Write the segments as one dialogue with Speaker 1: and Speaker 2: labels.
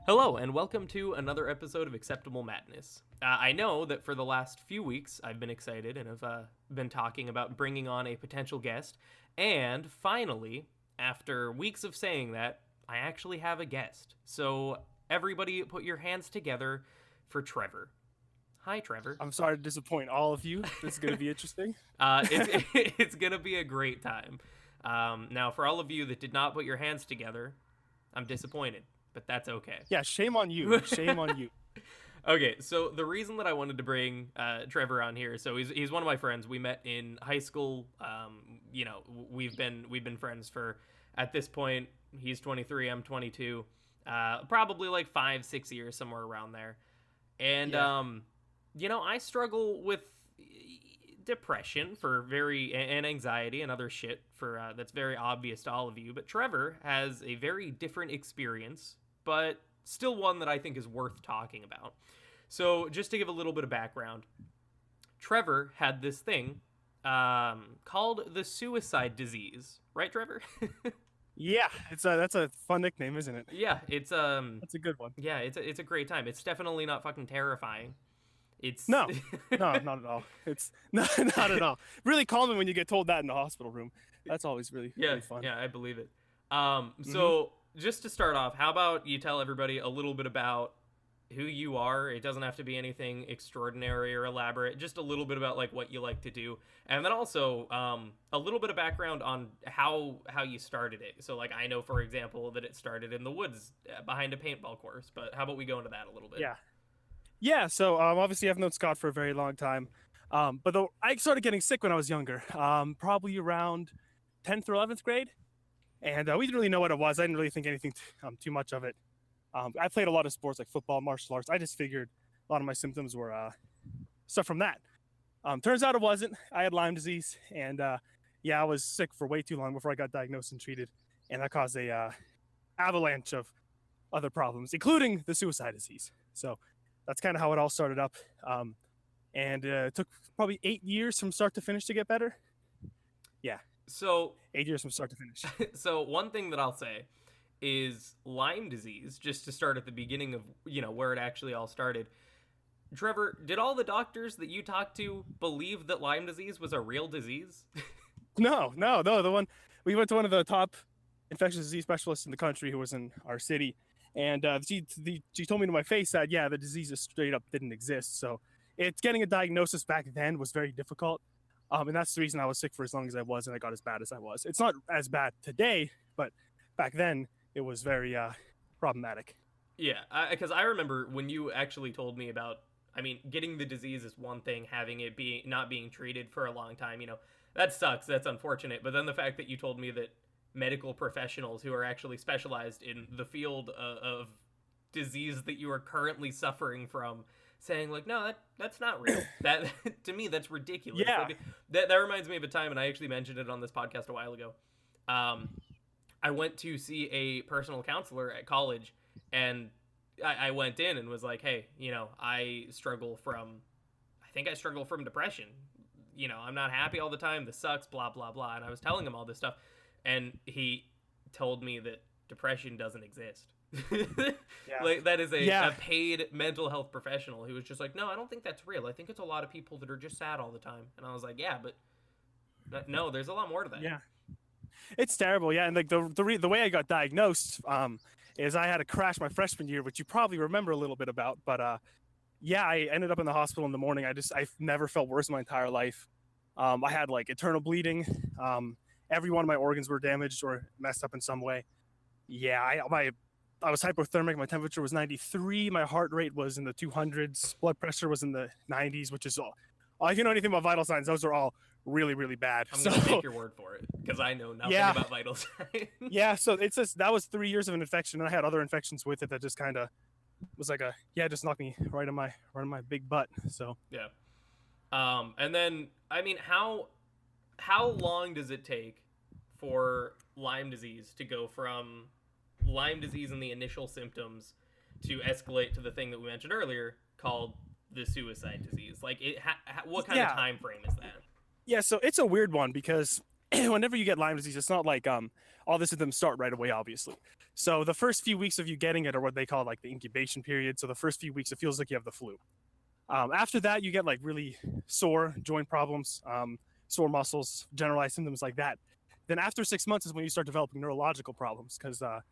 Speaker 1: Hello, and welcome to another episode of Acceptable Madness. I know that for the last few weeks I've been excited and have been talking about bringing on a potential guest, and finally, after weeks of saying that, I actually have a guest. So, everybody put your hands together for Trevor. Hi, Trevor.
Speaker 2: I'm sorry to disappoint all of you. This is going to be interesting.
Speaker 1: It's going to be a great time. Now, for all of you that did not put your hands together, I'm disappointed, but that's okay.
Speaker 2: Yeah, shame on you. Shame on you.
Speaker 1: Okay, so the reason that I wanted to bring Trevor on here, so he's one of my friends. We met in high school. We've been friends for, at this point, he's 23, I'm 22, probably like 5-6 years, somewhere around there. And I struggle with depression and anxiety and other shit for that's very obvious to all of you. But Trevor has a very different experience, but still one that I think is worth talking about. So just to give a little bit of background, Trevor had this thing called the suicide disease, right, Trevor?
Speaker 2: Yeah, that's a fun nickname, isn't it?
Speaker 1: Yeah, it's
Speaker 2: That's a good one.
Speaker 1: yeah, it's a great time. It's definitely not fucking terrifying. It's
Speaker 2: No, not at all. It's not at all. Really calming when you get told that in the hospital room. That's always really fun.
Speaker 1: Yeah, I believe it. So just to start off, how about you tell everybody a little bit about who you are? It doesn't have to be anything extraordinary or elaborate. Just a little bit about like what you like to do, and then also a little bit of background on how you started it. So like I know, for example, that it started in the woods behind a paintball course. But how about we go into that a little bit?
Speaker 2: Yeah. So obviously I've known Scott for a very long time, but though I started getting sick when I was younger, probably around 10th or 11th grade, and we didn't really know what it was. I didn't really think anything too much of it. I played a lot of sports like football, martial arts. I just figured a lot of my symptoms were stuff from that. Turns out it wasn't. I had Lyme disease, and I was sick for way too long before I got diagnosed and treated, and that caused a avalanche of other problems, including the suicide disease. So that's kind of how it all started up, and it took probably 8 years from start to finish to get better. Yeah.
Speaker 1: So
Speaker 2: 8 years from start to finish.
Speaker 1: So one thing that I'll say is Lyme disease, just to start at the beginning of, where it actually all started. Trevor, did all the doctors that you talked to believe that Lyme disease was a real disease?
Speaker 2: No. We went to one of the top infectious disease specialists in the country who was in our city, and she told me to my face that the disease just straight up didn't exist. So it's getting a diagnosis back then was very difficult. And that's the reason I was sick for as long as I was, and I got as bad as I was. It's not as bad today, but back then it was very problematic.
Speaker 1: Yeah, because I remember when you actually told me about, getting the disease is one thing, having it not being treated for a long time, that sucks, that's unfortunate. But then the fact that you told me that medical professionals who are actually specialized in the field of disease that you are currently suffering from saying like, no, that's not real. That to me, that's ridiculous.
Speaker 2: Yeah.
Speaker 1: Like, that reminds me of a time, and I actually mentioned it on this podcast a while ago. I went to see a personal counselor at college, and I went in and was like, hey, I struggle from depression. I'm not happy all the time. This sucks, blah, blah, blah. And I was telling him all this stuff, and he told me that depression doesn't exist. Like that is a paid mental health professional who was just like, no, I don't think that's real. I think it's a lot of people that are just sad all the time. And I was like, yeah, but no, there's a lot more to that.
Speaker 2: Yeah, it's terrible. Yeah, and like the way I got diagnosed is I had a crash my freshman year, which you probably remember a little bit about. But I ended up in the hospital in the morning. I've never felt worse in my entire life. I had like internal bleeding. Every one of my organs were damaged or messed up in some way. Yeah, I was hypothermic. My temperature was 93. My heart rate was in the 200s. Blood pressure was in the 90s, which is all. If you know anything about vital signs, those are all really, really bad.
Speaker 1: I'm going to take your word for it because I know nothing about vital signs.
Speaker 2: Yeah, so it's just that was 3 years of an infection, and I had other infections with it that just kind of was like just knocked me right in my big butt. So
Speaker 1: yeah. And then how long does it take for Lyme disease to go from Lyme disease and the initial symptoms to escalate to the thing that we mentioned earlier called the suicide disease? Like, what kind of time frame is that?
Speaker 2: Yeah, so it's a weird one because whenever you get Lyme disease, it's not like all the symptoms start right away, obviously. So the first few weeks of you getting it are what they call like the incubation period. So the first few weeks, it feels like you have the flu. After that, you get like really sore joint problems, sore muscles, generalized symptoms like that. Then after 6 months is when you start developing neurological problems because the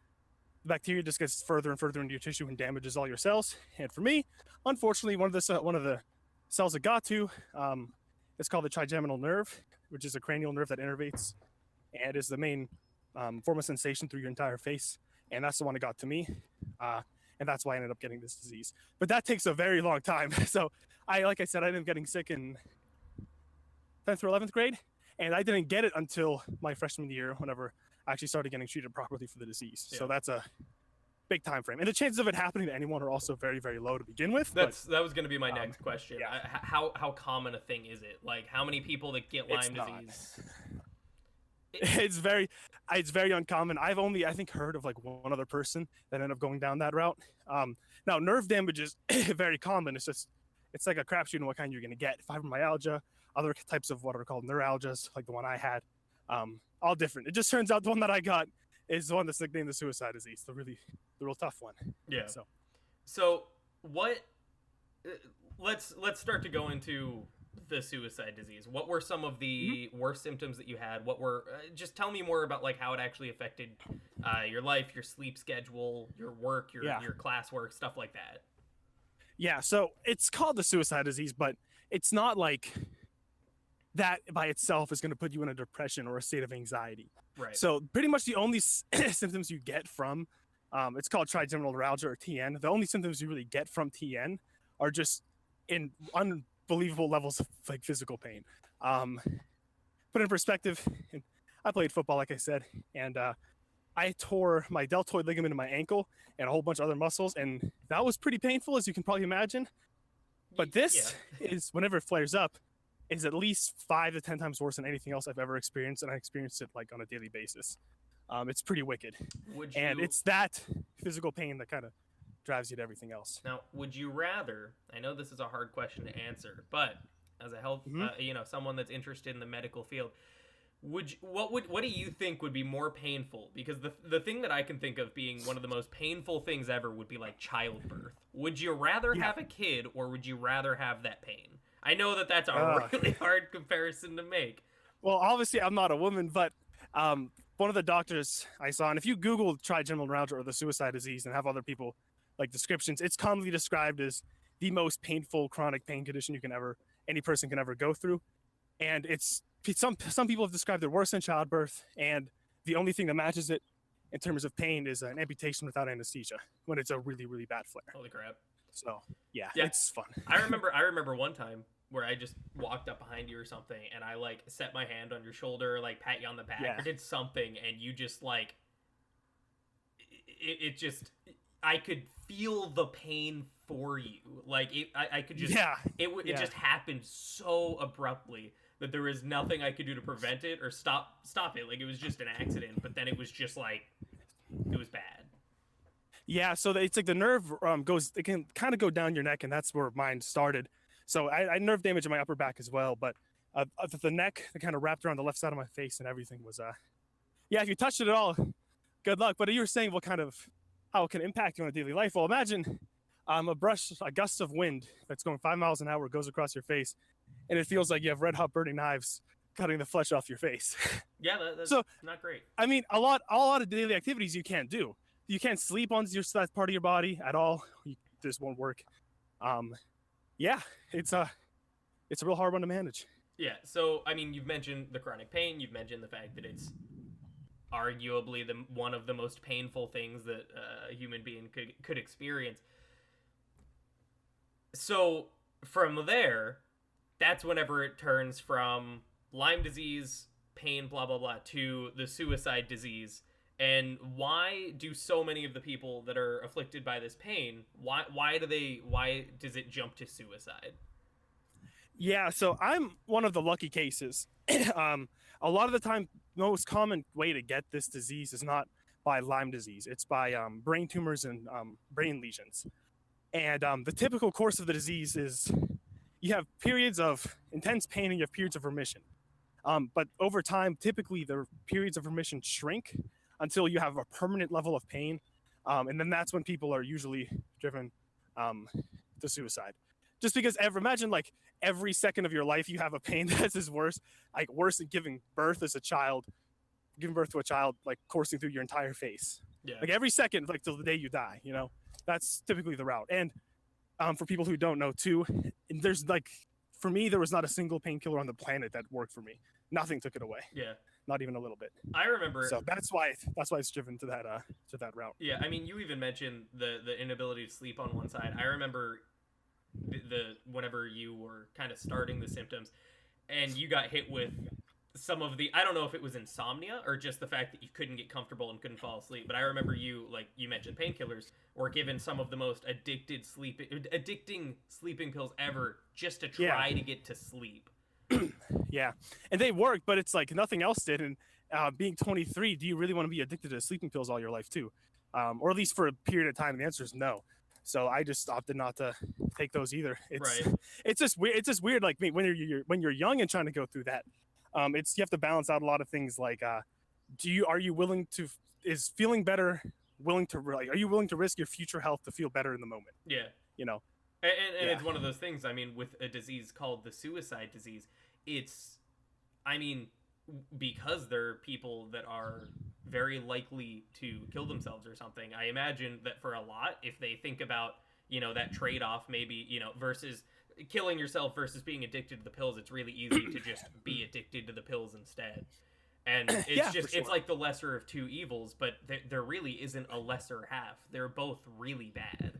Speaker 2: bacteria just gets further and further into your tissue and damages all your cells. And for me, unfortunately, one of the cells it got to is called the trigeminal nerve, which is a cranial nerve that innervates and is the main form of sensation through your entire face. And that's the one that got to me. And that's why I ended up getting this disease. But that takes a very long time. So like I said, I ended up getting sick in 10th or 11th grade. And I didn't get it until my freshman year, whenever I actually started getting treated properly for the disease. Yeah. So that's a big time frame. And the chances of it happening to anyone are also very, very low to begin with.
Speaker 1: That was going to be my next question. Yeah. How common a thing is it? Like, how many people that get Lyme disease?
Speaker 2: It's very uncommon. I've only, I think, heard of like one other person that ended up going down that route. Now, nerve damage is very common. It's like a crapshoot on what kind you're going to get. Fibromyalgia, other types of what are called neuralgias, like the one I had, all different. It just turns out the one that I got is the one that's nicknamed the suicide disease, the real tough one.
Speaker 1: Yeah. So what? Let's start to go into the suicide disease. What were some of the worst symptoms that you had? What were just tell me more about like how it actually affected your life, your sleep schedule, your work, your classwork, stuff like that.
Speaker 2: Yeah, so it's called the suicide disease, but it's not like that by itself is going to put you in a depression or a state of anxiety.
Speaker 1: Right.
Speaker 2: So pretty much the only symptoms you get from it's called trigeminal neuralgia or TN. The only symptoms you really get from TN are just in unbelievable levels of like physical pain. Put in perspective, I played football, like I said, and I tore my deltoid ligament in my ankle and a whole bunch of other muscles, and that was pretty painful, as you can probably imagine. But this is, whenever it flares up, is at least 5 to 10 times worse than anything else I've ever experienced, and I experienced it like on a daily basis. It's pretty wicked. And it's that physical pain that kind of drives you to everything else.
Speaker 1: Now, would you rather, I know this is a hard question to answer, but as a health, someone that's interested in the medical field, what do you think would be more painful? Because the thing that I can think of being one of the most painful things ever would be like childbirth. Would you rather have a kid, or would you rather have that pain? I know that that's a really hard comparison to make.
Speaker 2: Well, obviously I'm not a woman, but one of the doctors I saw, and if you Google trigeminal neuralgia or the suicide disease and have other people like descriptions, it's commonly described as the most painful chronic pain condition any person can ever go through. And it's some people have described it worse than childbirth, and the only thing that matches it in terms of pain is an amputation without anesthesia when it's a really, really bad flare.
Speaker 1: Holy crap.
Speaker 2: So yeah, it's fun.
Speaker 1: I remember one time where I just walked up behind you or something, and I like set my hand on your shoulder, like pat you on the back, or did something, and you just like it just, I could feel the pain for you. Like I could just it just happened so abruptly that there was nothing I could do to prevent it or stop it. Like it was just an accident, but then it was just like it was bad.
Speaker 2: Yeah, so it's like the nerve it can kind of go down your neck, and that's where mine started. So I had nerve damage in my upper back as well, but the neck, it kind of wrapped around the left side of my face, and everything was, if you touched it at all, good luck. But you were saying how it can impact you on a daily life. Well, imagine a gust of wind that's going 5 miles an hour goes across your face, and it feels like you have red hot burning knives cutting the flesh off your face.
Speaker 1: Yeah, that's not great.
Speaker 2: I mean, a lot of daily activities you can't do. You can't sleep on that part of your body at all. This won't work. It's a real hard one to manage.
Speaker 1: Yeah, so I mean, you've mentioned the chronic pain. You've mentioned the fact that it's arguably one of the most painful things that a human being could experience. So from there, that's whenever it turns from Lyme disease, pain, blah blah blah, to the suicide disease. And why do so many of the people that are afflicted by this pain, why does it jump to suicide?
Speaker 2: Yeah, so I'm one of the lucky cases. A lot of the time, the most common way to get this disease is not by Lyme disease. It's by brain tumors and brain lesions. And the typical course of the disease is you have periods of intense pain and you have periods of remission. But over time, typically the periods of remission shrink until you have a permanent level of pain. And then that's when people are usually driven to suicide. Just because imagine like every second of your life you have a pain that's as worse than giving birth to a child, like coursing through your entire face.
Speaker 1: Yeah.
Speaker 2: Like every second, like till the day you die, that's typically the route. And for people who don't know too, there's like, for me, there was not a single painkiller on the planet that worked for me. Nothing took it away.
Speaker 1: Yeah.
Speaker 2: Not even a little bit.
Speaker 1: I remember.
Speaker 2: So that's why it's driven to that route.
Speaker 1: Yeah, I mean, you even mentioned the inability to sleep on one side. I remember whenever you were kind of starting the symptoms, and you got hit with some of the, I don't know if it was insomnia or just the fact that you couldn't get comfortable and couldn't fall asleep. But I remember you, like you mentioned, painkillers, were given some of the most addicting sleeping pills ever just to try to get to sleep.
Speaker 2: Yeah, and they worked, but it's like nothing else did. And being 23, do you really want to be addicted to sleeping pills all your life too, or at least for a period of time? And the answer is no. So I just opted not to take those either. It's just weird. It's just weird. Like when you're young and trying to go through that, you have to balance out a lot of things. Like, are you willing to? Is feeling better willing to? Like, are you willing to risk your future health to feel better in the moment?
Speaker 1: Yeah. And it's one of those things, I mean, with a disease called the suicide disease, because there are people that are very likely to kill themselves or something, I imagine that for a lot, if they think about, that trade-off maybe, versus killing yourself versus being addicted to the pills, it's really easy to just be addicted to the pills instead. And it's it's like the lesser of two evils, but there really isn't a lesser half. They're both really bad.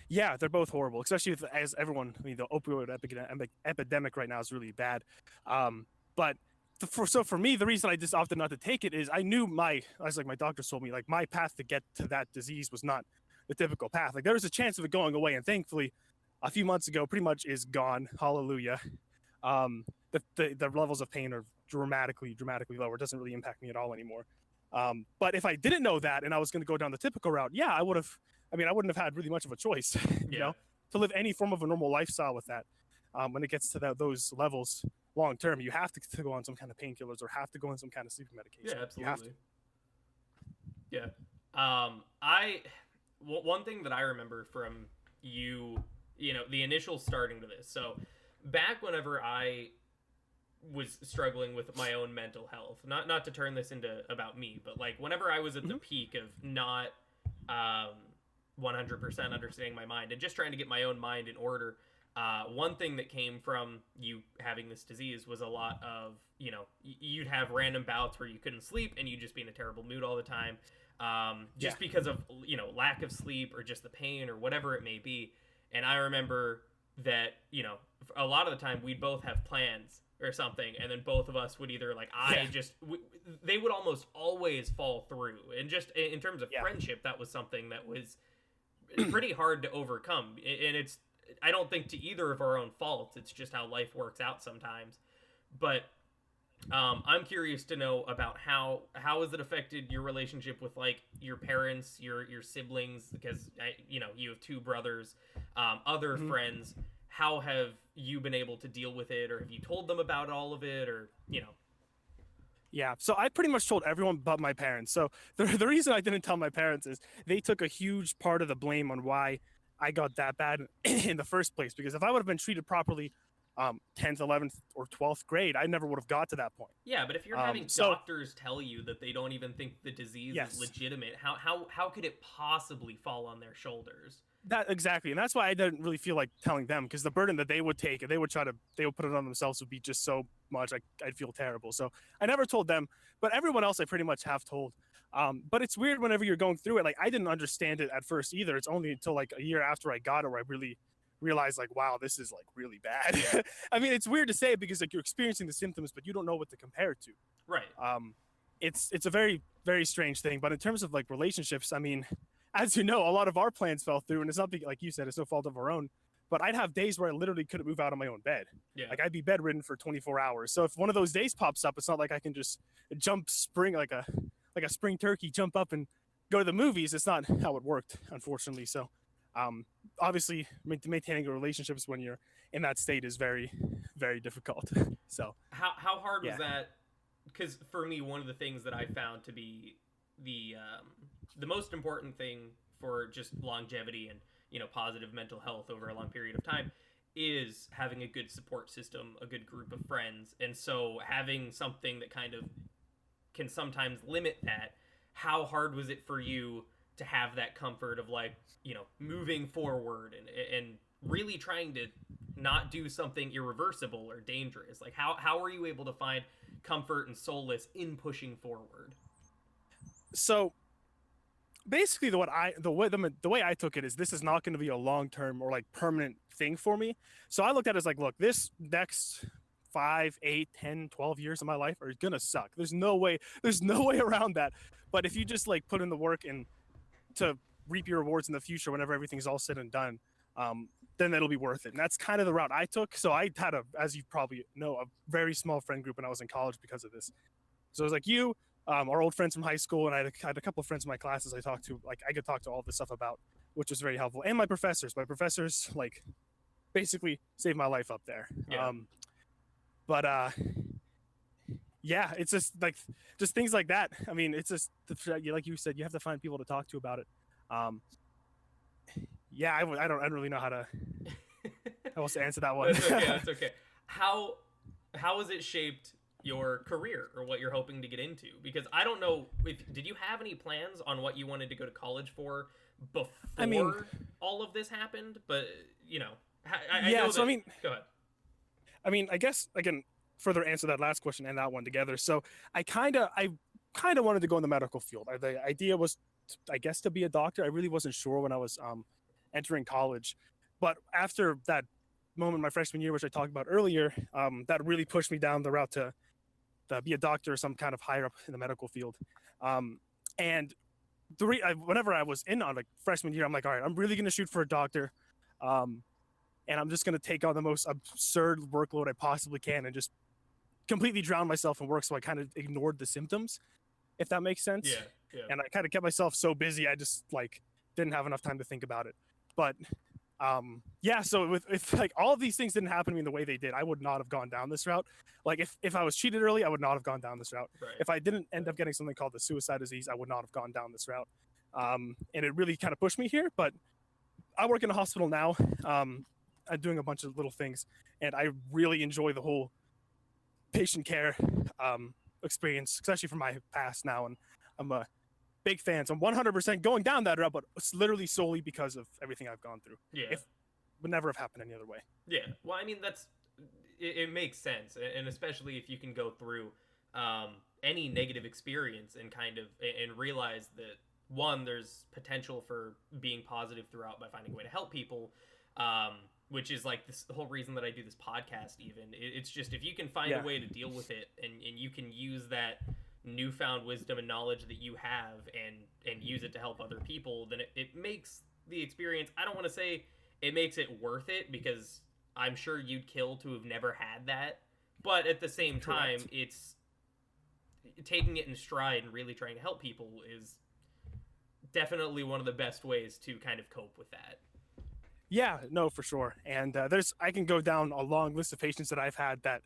Speaker 2: Yeah, they're both horrible, especially as everyone. I mean, the opioid epidemic right now is really bad. But for me, the reason I just opted not to take it is I knew my doctor told me, like, my path to get to that disease was not the typical path. Like, there was a chance of it going away, and thankfully, a few months ago, pretty much is gone. Hallelujah. The levels of pain are dramatically lower. It doesn't really impact me at all anymore. But if I didn't know that and I was going to go down the typical route, I would have. I mean, I wouldn't have had really much of a choice, to live any form of a normal lifestyle with that. When it gets to those levels long term, you have to go on some kind of painkillers or have to go on some kind of sleeping medication.
Speaker 1: Yeah, absolutely. Yeah. One thing that I remember from you, the initial starting to this. So back whenever I was struggling with my own mental health, not to turn this into about me, but like whenever I was at the peak of not 100% understanding my mind and just trying to get my own mind in order, one thing that came from you having this disease was a lot of, you'd have random bouts where you couldn't sleep and you'd just be in a terrible mood all the time, because of, lack of sleep or just the pain or whatever it may be. And I remember that, a lot of the time we'd both have plans or something, and then both of us would either they would almost always fall through. And just in terms of friendship, that was something that was pretty hard to overcome. And I don't think to either of our own faults. It's just how life works out sometimes. But I'm curious to know about how has it affected your relationship with, like, your parents, your siblings, because you have two brothers, other friends. How have you been able to deal with it, or have you told them about all of it, or
Speaker 2: Yeah, so I pretty much told everyone but my parents. So the reason I didn't tell my parents is they took a huge part of the blame on why I got that bad in the first place. Because if I would have been treated properly 10th, 11th, or 12th grade, I never would have got to that point.
Speaker 1: Yeah, but if you're having doctors tell you that they don't even think the disease is legitimate, how could it possibly fall on their shoulders?
Speaker 2: That exactly, and that's why I didn't really feel like telling them, because the burden that they would take and they would put it on themselves would be just so much. I'd feel terrible. So I never told them, but everyone else I pretty much have told. But it's weird whenever you're going through it. Like, I didn't understand it at first either. It's only until like a year after I got it where I really realized, like, wow, this is like really bad. I mean, it's weird to say because like you're experiencing the symptoms, but you don't know what to compare it to.
Speaker 1: Right.
Speaker 2: It's a very, very strange thing. But in terms of like relationships, I mean, as you know, a lot of our plans fell through, and it's not like you said, it's no fault of our own. But I'd have days where I literally couldn't move out of my own bed.
Speaker 1: Yeah.
Speaker 2: Like, I'd be bedridden for 24 hours. So if one of those days pops up, it's not like I can just spring like a spring turkey, jump up and go to the movies. It's not how it worked, unfortunately. So Obviously, maintaining relationships when you're in that state is very, very difficult. So
Speaker 1: How hard was
Speaker 2: yeah.
Speaker 1: that? Because for me, one of the things that I found to be the most important thing for just longevity and positive mental health over a long period of time is having a good support system, a good group of friends, and so having something that kind of can sometimes limit that. How hard was it for you to have that comfort of like moving forward and really trying to not do something irreversible or dangerous? Like how are you able to find comfort and solace in pushing forward?
Speaker 2: So basically, the way I took it is this is not going to be a long term or like permanent thing for me. So I looked at it as like, look, this next 5, 8, 10, 12 years of my life are gonna suck. There's no way around that. But if you just like put in the work and to reap your rewards in the future whenever everything's all said and done, then it'll be worth it. And that's kind of the route I took. So I had as you probably know, a very small friend group when I was in college because of this. So it was like you, our old friends from high school, and I had a couple of friends in my classes I talked to, like I could talk to all this stuff about, which was very helpful. And my professors. My professors like basically saved my life up there.
Speaker 1: Yeah.
Speaker 2: But yeah, it's just things like that. I mean, it's just like you said, you have to find people to talk to about it. Yeah, I don't really know how else to answer that one.
Speaker 1: That's okay. That's okay. How has it shaped your career or what you're hoping to get into? Because I don't know did you have any plans on what you wanted to go to college for before all of this happened? But I know that,
Speaker 2: so I mean,
Speaker 1: go ahead.
Speaker 2: I mean, I guess I can further answer that last question and that one together. So I kind of wanted to go in the medical field. The idea was, I guess, to be a doctor. I really wasn't sure when I was entering college, but after that moment, my freshman year, which I talked about earlier, that really pushed me down the route to be a doctor or some kind of higher up in the medical field. And whenever I was in on like freshman year, I'm like, all right, I'm really going to shoot for a doctor. And I'm just going to take on the most absurd workload I possibly can and just completely drown myself in work. So I kind of ignored the symptoms, if that makes sense.
Speaker 1: Yeah.
Speaker 2: And I kind of kept myself so busy, I just like didn't have enough time to think about it. But yeah, so if like all of these things didn't happen to me in the way they did, I would not have gone down this route. Like if I was treated early, I would not have gone down this route.
Speaker 1: Right.
Speaker 2: If I didn't end up getting something called the suicide disease, I would not have gone down this route. And it really kind of pushed me here. But I work in a hospital now. I'm doing a bunch of little things, and I really enjoy the whole patient care experience, especially from my past now. And I'm a big fan. So I'm 100% going down that route, but it's literally solely because of everything I've gone through.
Speaker 1: Yeah.
Speaker 2: It would never have happened any other way.
Speaker 1: Yeah. Well, I mean, it makes sense. And especially if you can go through any negative experience and and realize that, one, there's potential for being positive throughout by finding a way to help people, which is like the whole reason that I do this podcast. Even it's just if you can find a way to deal with it and you can use that newfound wisdom and knowledge that you have and use it to help other people, then it makes the experience, I don't want to say it makes it worth it, because I'm sure you'd kill to have never had that, but at the same time,
Speaker 2: Correct.
Speaker 1: it's taking it in stride and really trying to help people is definitely one of the best ways to kind of cope with that.
Speaker 2: Yeah, no, for sure. And I can go down a long list of patients that I've had that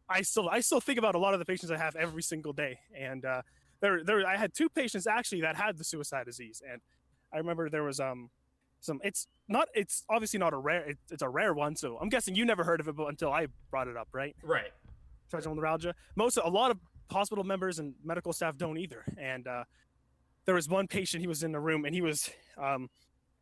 Speaker 2: I still think about a lot of the patients I have every single day. And I had 2 patients actually that had the suicide disease, and I remember there was it's obviously not a rare, it's a rare one. So I'm guessing you never heard of it until I brought it up, right?
Speaker 1: Right.
Speaker 2: Trigeminal neuralgia. A lot of hospital members and medical staff don't either. And there was one patient, he was in the room and he was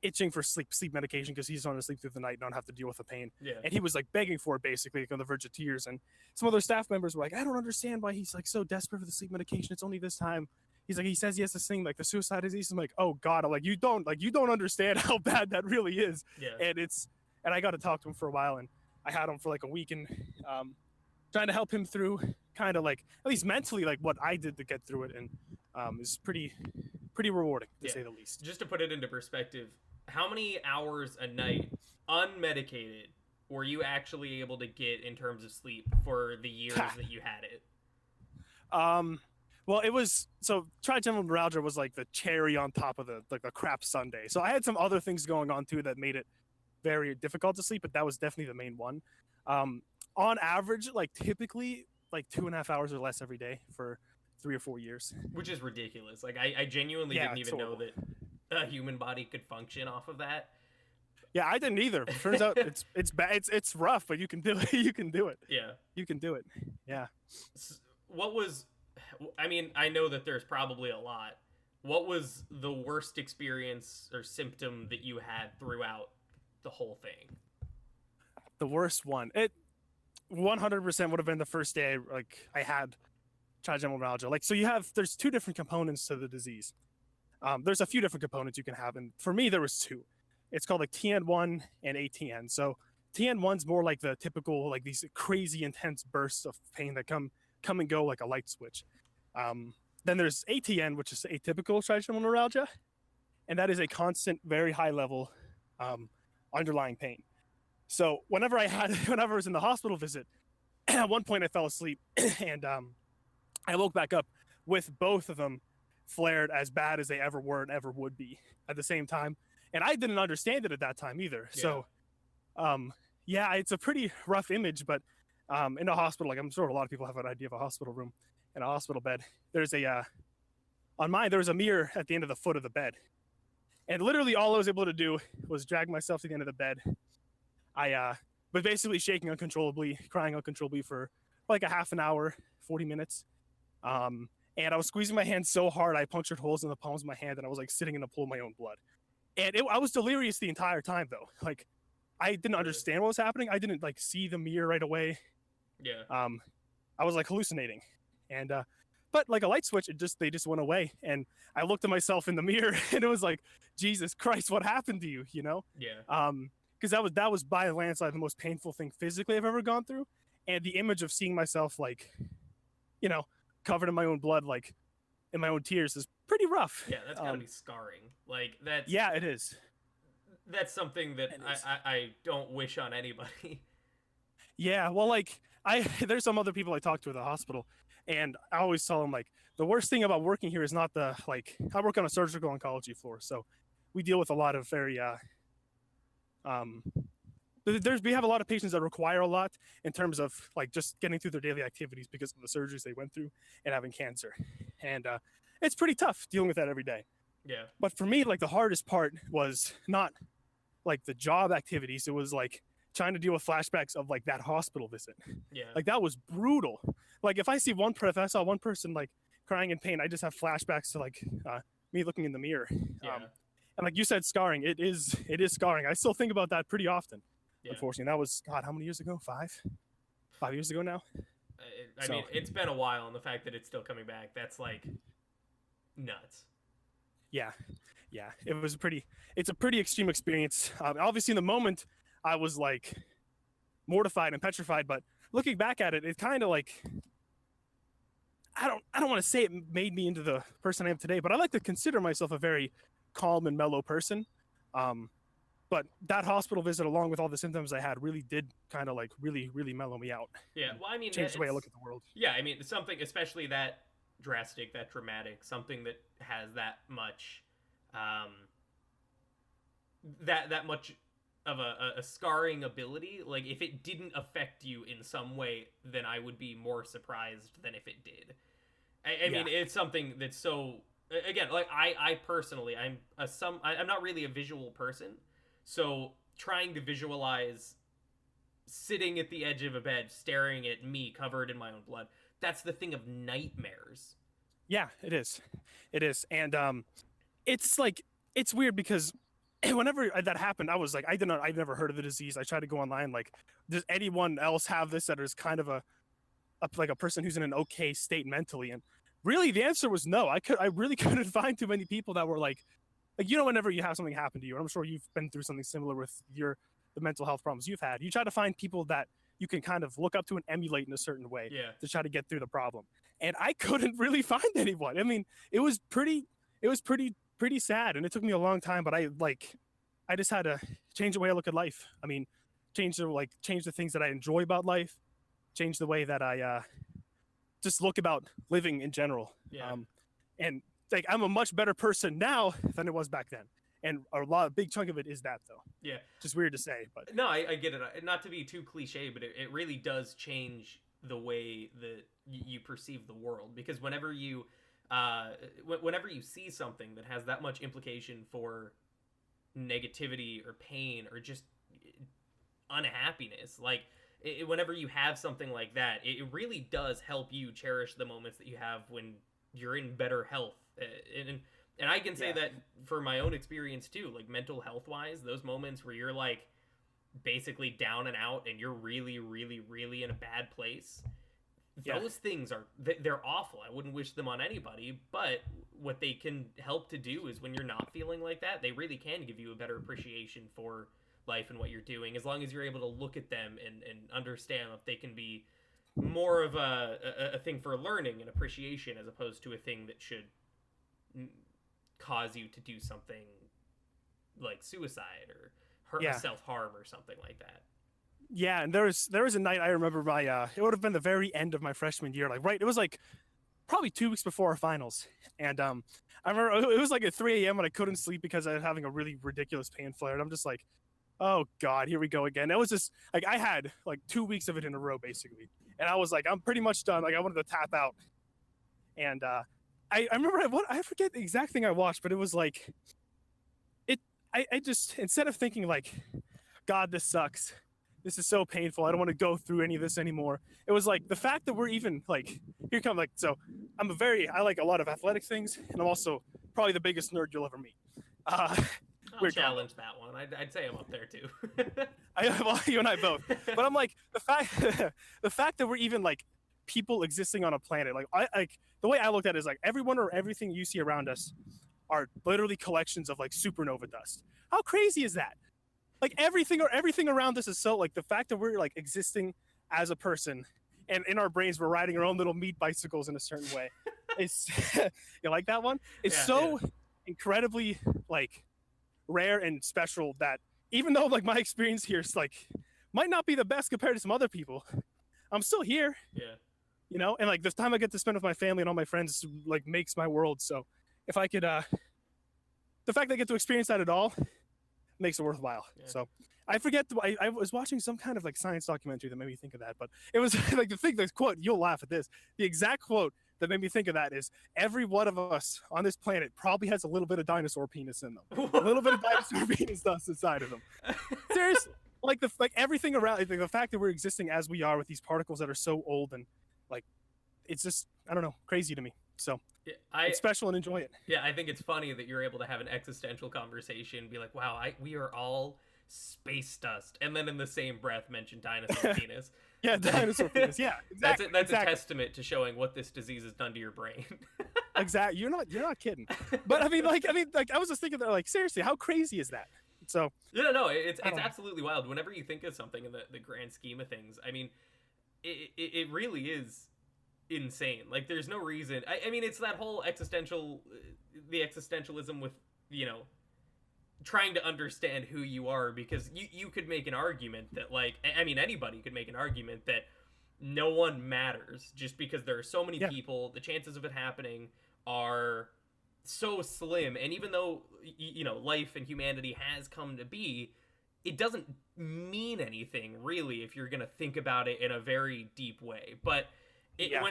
Speaker 2: itching for sleep medication because he's on to sleep through the night and not have to deal with the pain.
Speaker 1: Yeah.
Speaker 2: And he was like begging for it, basically, like on the verge of tears. And some other staff members were like, I don't understand why he's like so desperate for the sleep medication. It's only this time. He's like, he says he has this thing like the suicide disease. I'm like, oh God. I'm like, you don't understand how bad that really is.
Speaker 1: Yeah.
Speaker 2: And I got to talk to him for a while, and I had him for like a week, and trying to help him through kind of like, at least mentally, like what I did to get through it. And is pretty rewarding, to say the least.
Speaker 1: Just to put it into perspective, how many hours a night unmedicated were you actually able to get in terms of sleep for the years that you had it?
Speaker 2: Well, it was so trigeminal neuralgia was like the cherry on top of the crap sundae. So I had some other things going on too that made it very difficult to sleep, but that was definitely the main one. On average, like typically like 2.5 hours or less every day for 3 or 4 years.
Speaker 1: Which is ridiculous. Like I genuinely didn't even know that a human body could function off of that.
Speaker 2: Yeah, I didn't either. Turns out it's bad. It's rough, but you can do it. You can do it.
Speaker 1: Yeah,
Speaker 2: you can do it. Yeah.
Speaker 1: What was? I mean, I know that there's probably a lot. What was the worst experience or symptom that you had throughout the whole thing?
Speaker 2: The worst one. It 100% would have been the first day I had trigeminal neuralgia. Like, so there's two different components to the disease. There's a few different components you can have, and for me there was two. It's called like TN1 and ATN. So TN1's more like the typical, like these crazy intense bursts of pain that come and go like a light switch. Then there's ATN, which is atypical trigeminal neuralgia, and that is a constant, very high level underlying pain. So whenever I was in the hospital visit, at one point I fell asleep and I woke back up with both of them flared as bad as they ever were and ever would be at the same time. And I didn't understand it at that time either. Yeah. So, yeah, it's a pretty rough image, but in a hospital, like I'm sure a lot of people have an idea of a hospital room and a hospital bed. There's on mine, there was a mirror at the end of the foot of the bed. And literally all I was able to do was drag myself to the end of the bed. But basically shaking uncontrollably, crying uncontrollably for like a half an hour, 40 minutes. And I was squeezing my hand so hard, I punctured holes in the palms of my hand and I was like sitting in a pool of my own blood. And I was delirious the entire time though. Like I didn't understand what was happening. I didn't like see the mirror right away.
Speaker 1: Yeah.
Speaker 2: I was like hallucinating. And but like a light switch, they just went away. And I looked at myself in the mirror and it was like, Jesus Christ, what happened to you? You know?
Speaker 1: Yeah.
Speaker 2: Because that was by a landslide the most painful thing physically I've ever gone through. And the image of seeing myself like, you know, covered in my own blood, like in my own tears is pretty rough.
Speaker 1: Yeah, that's gotta be scarring. Like that's
Speaker 2: yeah, it is.
Speaker 1: That's something that I don't wish on anybody.
Speaker 2: Yeah, well, like there's some other people I talk to at the hospital, and I always tell them like the worst thing about working here is not I work on a surgical oncology floor, so we deal with a lot of very we have a lot of patients that require a lot in terms of like just getting through their daily activities because of the surgeries they went through and having cancer, and it's pretty tough dealing with that every day.
Speaker 1: Yeah.
Speaker 2: But for me, like the hardest part was not like the job activities. It was like trying to deal with flashbacks of like that hospital visit.
Speaker 1: Yeah.
Speaker 2: Like that was brutal. Like if I saw one person like crying in pain, I just have flashbacks to like me looking in the mirror.
Speaker 1: Yeah.
Speaker 2: And like you said, scarring. It is scarring. I still think about that pretty often. Yeah. Unfortunately, that was God. How many years ago? 5 years ago now.
Speaker 1: I mean, it's been a while, and the fact that it's still coming back, that's like nuts.
Speaker 2: Yeah. It's a pretty extreme experience. Obviously in the moment I was like mortified and petrified, but looking back at it, it kind of like, I don't want to say it made me into the person I am today, but I like to consider myself a very calm and mellow person. But that hospital visit, along with all the symptoms I had, really did kind of like really mellow me out.
Speaker 1: Yeah. Well, I mean,
Speaker 2: changed the way I look at the world.
Speaker 1: Yeah. I mean, something, especially that drastic, that dramatic, something that has that much that much of a scarring ability, like if it didn't affect you in some way, then I would be more surprised than if it did. I mean, it's something that's so, again, like I personally, I'm not really a visual person, so trying to visualize sitting at the edge of a bed staring at me covered in my own blood, that's the thing of nightmares.
Speaker 2: Yeah, it is. And it's like, it's weird because whenever that happened, I was like, I'd never heard of the disease. I tried to go online, like, does anyone else have this that is kind of a person who's in an okay state mentally? And really the answer was no. I really couldn't find too many people that were like, you know, whenever you have something happen to you, and I'm sure you've been through something similar with the mental health problems you've had, you try to find people that you can kind of look up to and emulate in a certain way to try to get through the problem. And I couldn't really find anyone. I mean, it was pretty sad, and it took me a long time, but I just had to change the way I look at life. I mean, change the things that I enjoy about life, change the way that I just look about living in general.
Speaker 1: Yeah.
Speaker 2: And like I'm a much better person now than it was back then. And a big chunk of it is that though.
Speaker 1: Yeah.
Speaker 2: Just weird to say, but
Speaker 1: No, I get it. Not to be too cliche, but it really does change the way that you perceive the world, because whenever you see something that has that much implication for negativity or pain or just unhappiness, like whenever you have something like that, it really does help you cherish the moments that you have when you're in better health. And I can say that for my own experience too, like mental health wise, those moments where you're like basically down and out and you're really, really, really in a bad place, those things they're awful. I wouldn't wish them on anybody, but what they can help to do is when you're not feeling like that, they really can give you a better appreciation for life and what you're doing, as long as you're able to look at them and understand that they can be more of a thing for learning and appreciation, as opposed to a thing that should cause you to do something like suicide or self-harm or something like that.
Speaker 2: Yeah, and there was a night I remember it would have been the very end of my freshman year, like it was like probably 2 weeks before our finals, and I remember it was like at 3 a.m. and I couldn't sleep because I was having a really ridiculous pain flare, and I'm just like, oh god, here we go again. It was just like I had like 2 weeks of it in a row basically, and I was like, I'm pretty much done. Like I wanted to tap out, and I remember I forget the exact thing I watched, but it was like I just, instead of thinking like, God, this sucks, this is so painful, I don't want to go through any of this anymore. It was like the fact that we're even like, so I like a lot of athletic things, and I'm also probably the biggest nerd you'll ever meet.
Speaker 1: I'll challenge that one. I'd say I'm up there too.
Speaker 2: Well, you and I both. But I'm like, the fact that we're even like people existing on a planet, like the way I looked at it is like everyone or everything you see around us are literally collections of like supernova dust. How crazy is that? Like everything around us is so, like the fact that we're like existing as a person, and in our brains we're riding our own little meat bicycles in a certain way. It's you like that one? It's incredibly like rare and special that even though like my experience here is like might not be the best compared to some other people, I'm still here.
Speaker 1: Yeah.
Speaker 2: You know, and like this time I get to spend with my family and all my friends like makes my world. So if I could the fact that I get to experience that at all makes it worthwhile. Yeah. So I forget I was watching some kind of like science documentary that made me think of that, but it was like the quote, you'll laugh at this, the exact quote that made me think of that is, every one of us on this planet probably has a little bit of dinosaur penis in them. A little bit of dinosaur penis dust inside of them. Seriously. Like everything around, like the fact that we're existing as we are with these particles that are so old, and like it's just, I don't know, crazy to me. So it's special and enjoy it.
Speaker 1: Yeah, I think it's funny that you're able to have an existential conversation, be like, wow, we are all space dust, and then in the same breath mention dinosaur penis.
Speaker 2: Yeah, dinosaur penis. Yeah, exactly.
Speaker 1: That's a testament to showing what this disease has done to your brain.
Speaker 2: Exactly. You're not kidding. But I mean, I was just thinking that, like, seriously, how crazy is that? So
Speaker 1: no, it's absolutely wild. Whenever you think of something in the grand scheme of things, I mean, it really is insane. Like, there's no reason. I mean, it's that whole the existentialism with, you know, trying to understand who you are, because you could make an argument that, like, I mean, anybody could make an argument that no one matters, just because there are so many people. The chances of it happening are so slim, and even though, you know, life and humanity has come to be, it doesn't mean anything really if you're gonna think about it in a very deep way. But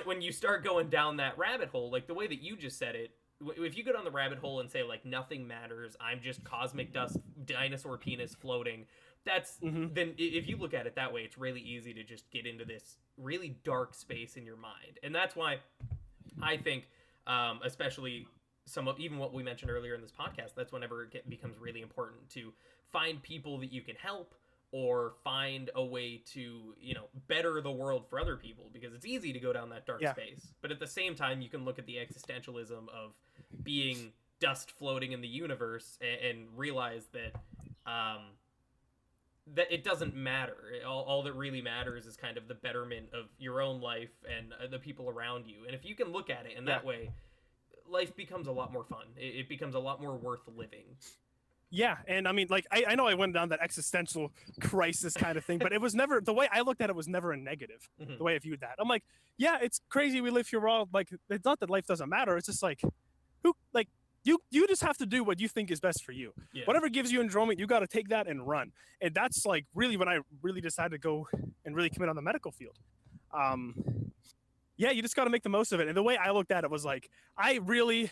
Speaker 1: when you start going down that rabbit hole, like the way that you just said it, if you go down the rabbit hole and say, like, nothing matters, I'm just cosmic dust, dinosaur penis floating, that's then if you look at it that way, it's really easy to just get into this really dark space in your mind. And that's why I think, especially even what we mentioned earlier in this podcast, that's whenever it becomes really important to find people that you can help, or find a way to, you know, better the world for other people, because it's easy to go down that dark space. But at the same time, you can look at the existentialism of being dust floating in the universe and realize that that it doesn't matter. All that really matters is kind of the betterment of your own life and the people around you. And if you can look at it in that way, life becomes a lot more fun. It becomes a lot more worth living.
Speaker 2: Yeah, and I mean, like, I know I went down that existential crisis kind of thing, but it was never the way I looked at it was never a negative.
Speaker 1: Mhm.
Speaker 2: The way I viewed that, I'm like, yeah, it's crazy we live here. We're all like, it's not that life doesn't matter. It's just like, who like you just have to do what you think is best for you.
Speaker 1: Yeah.
Speaker 2: Whatever gives you enjoyment, you got to take that and run. And that's like really when I really decided to go and really commit on the medical field. Um, yeah, you just got to make the most of it. And the way I looked at it was like, I really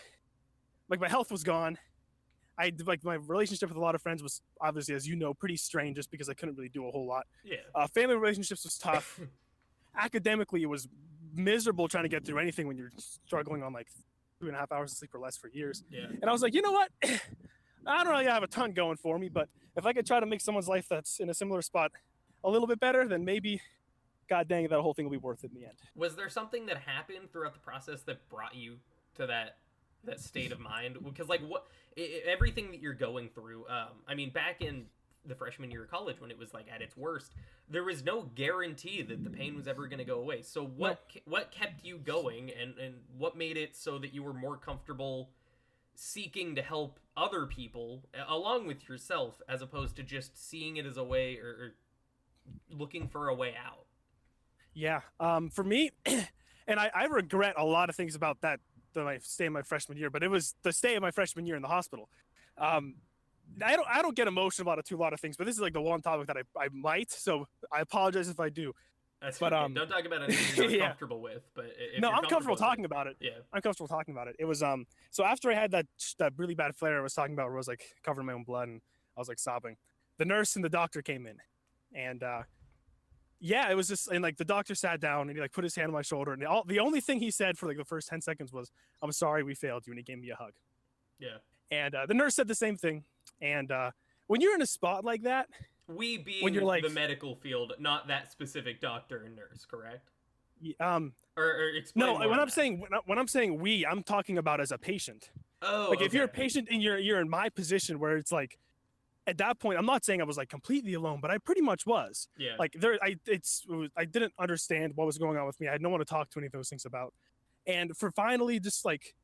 Speaker 2: like my health was gone. I like my relationship with a lot of friends was obviously, as you know, pretty strained just because I couldn't really do a whole lot.
Speaker 1: Yeah.
Speaker 2: Family relationships was tough. Academically, it was miserable trying to get through anything when you're struggling on like 3.5 hours of sleep or less for years.
Speaker 1: Yeah.
Speaker 2: And I was like, you know what? I don't really have a ton going for me, but if I could try to make someone's life that's in a similar spot a little bit better, then maybe, god dang it, that whole thing will be worth it in the end.
Speaker 1: Was there something that happened throughout the process that brought you to that state of mind? Because like everything that you're going through, I mean, back in the freshman year of college when it was like at its worst, there was no guarantee that the pain was ever going to go away. So what kept you going, and what made it so that you were more comfortable seeking to help other people along with yourself, as opposed to just seeing it as a way, or looking for a way out?
Speaker 2: Yeah. For me, and I regret a lot of things about that, my stay in my freshman year, but it was the stay of my freshman year in the hospital. I don't get emotional about a lot of things, but this is like the one topic that I might. So I apologize if I do.
Speaker 1: That's
Speaker 2: but
Speaker 1: okay. Don't talk about anything you're not
Speaker 2: yeah.
Speaker 1: comfortable with. But if
Speaker 2: No,
Speaker 1: you're
Speaker 2: I'm comfortable talking
Speaker 1: with
Speaker 2: about it.
Speaker 1: Yeah.
Speaker 2: I'm comfortable talking about it. It was so after I had that really bad flare I was talking about, where I was like covering my own blood and I was like sobbing, the nurse and the doctor came in, and yeah, it was just, and like the doctor sat down and he like put his hand on my shoulder, and the only thing he said for like the first 10 seconds was, "I'm sorry we failed you," and he gave me a hug.
Speaker 1: Yeah.
Speaker 2: And the nurse said the same thing. And when you're in a spot like that,
Speaker 1: we being
Speaker 2: when you're like
Speaker 1: the medical field, not that specific doctor and nurse, correct?
Speaker 2: Or
Speaker 1: explain
Speaker 2: no,
Speaker 1: more
Speaker 2: when
Speaker 1: on
Speaker 2: I'm
Speaker 1: that.
Speaker 2: saying when I'm saying we, I'm talking about as a patient.
Speaker 1: Oh,
Speaker 2: Like if
Speaker 1: okay.
Speaker 2: you're a patient and you're in my position, where it's like, at that point, I'm not saying I was like completely alone, but I pretty much was.
Speaker 1: Yeah.
Speaker 2: Like I didn't understand what was going on with me. I had no one to talk to any of those things about. And for finally just like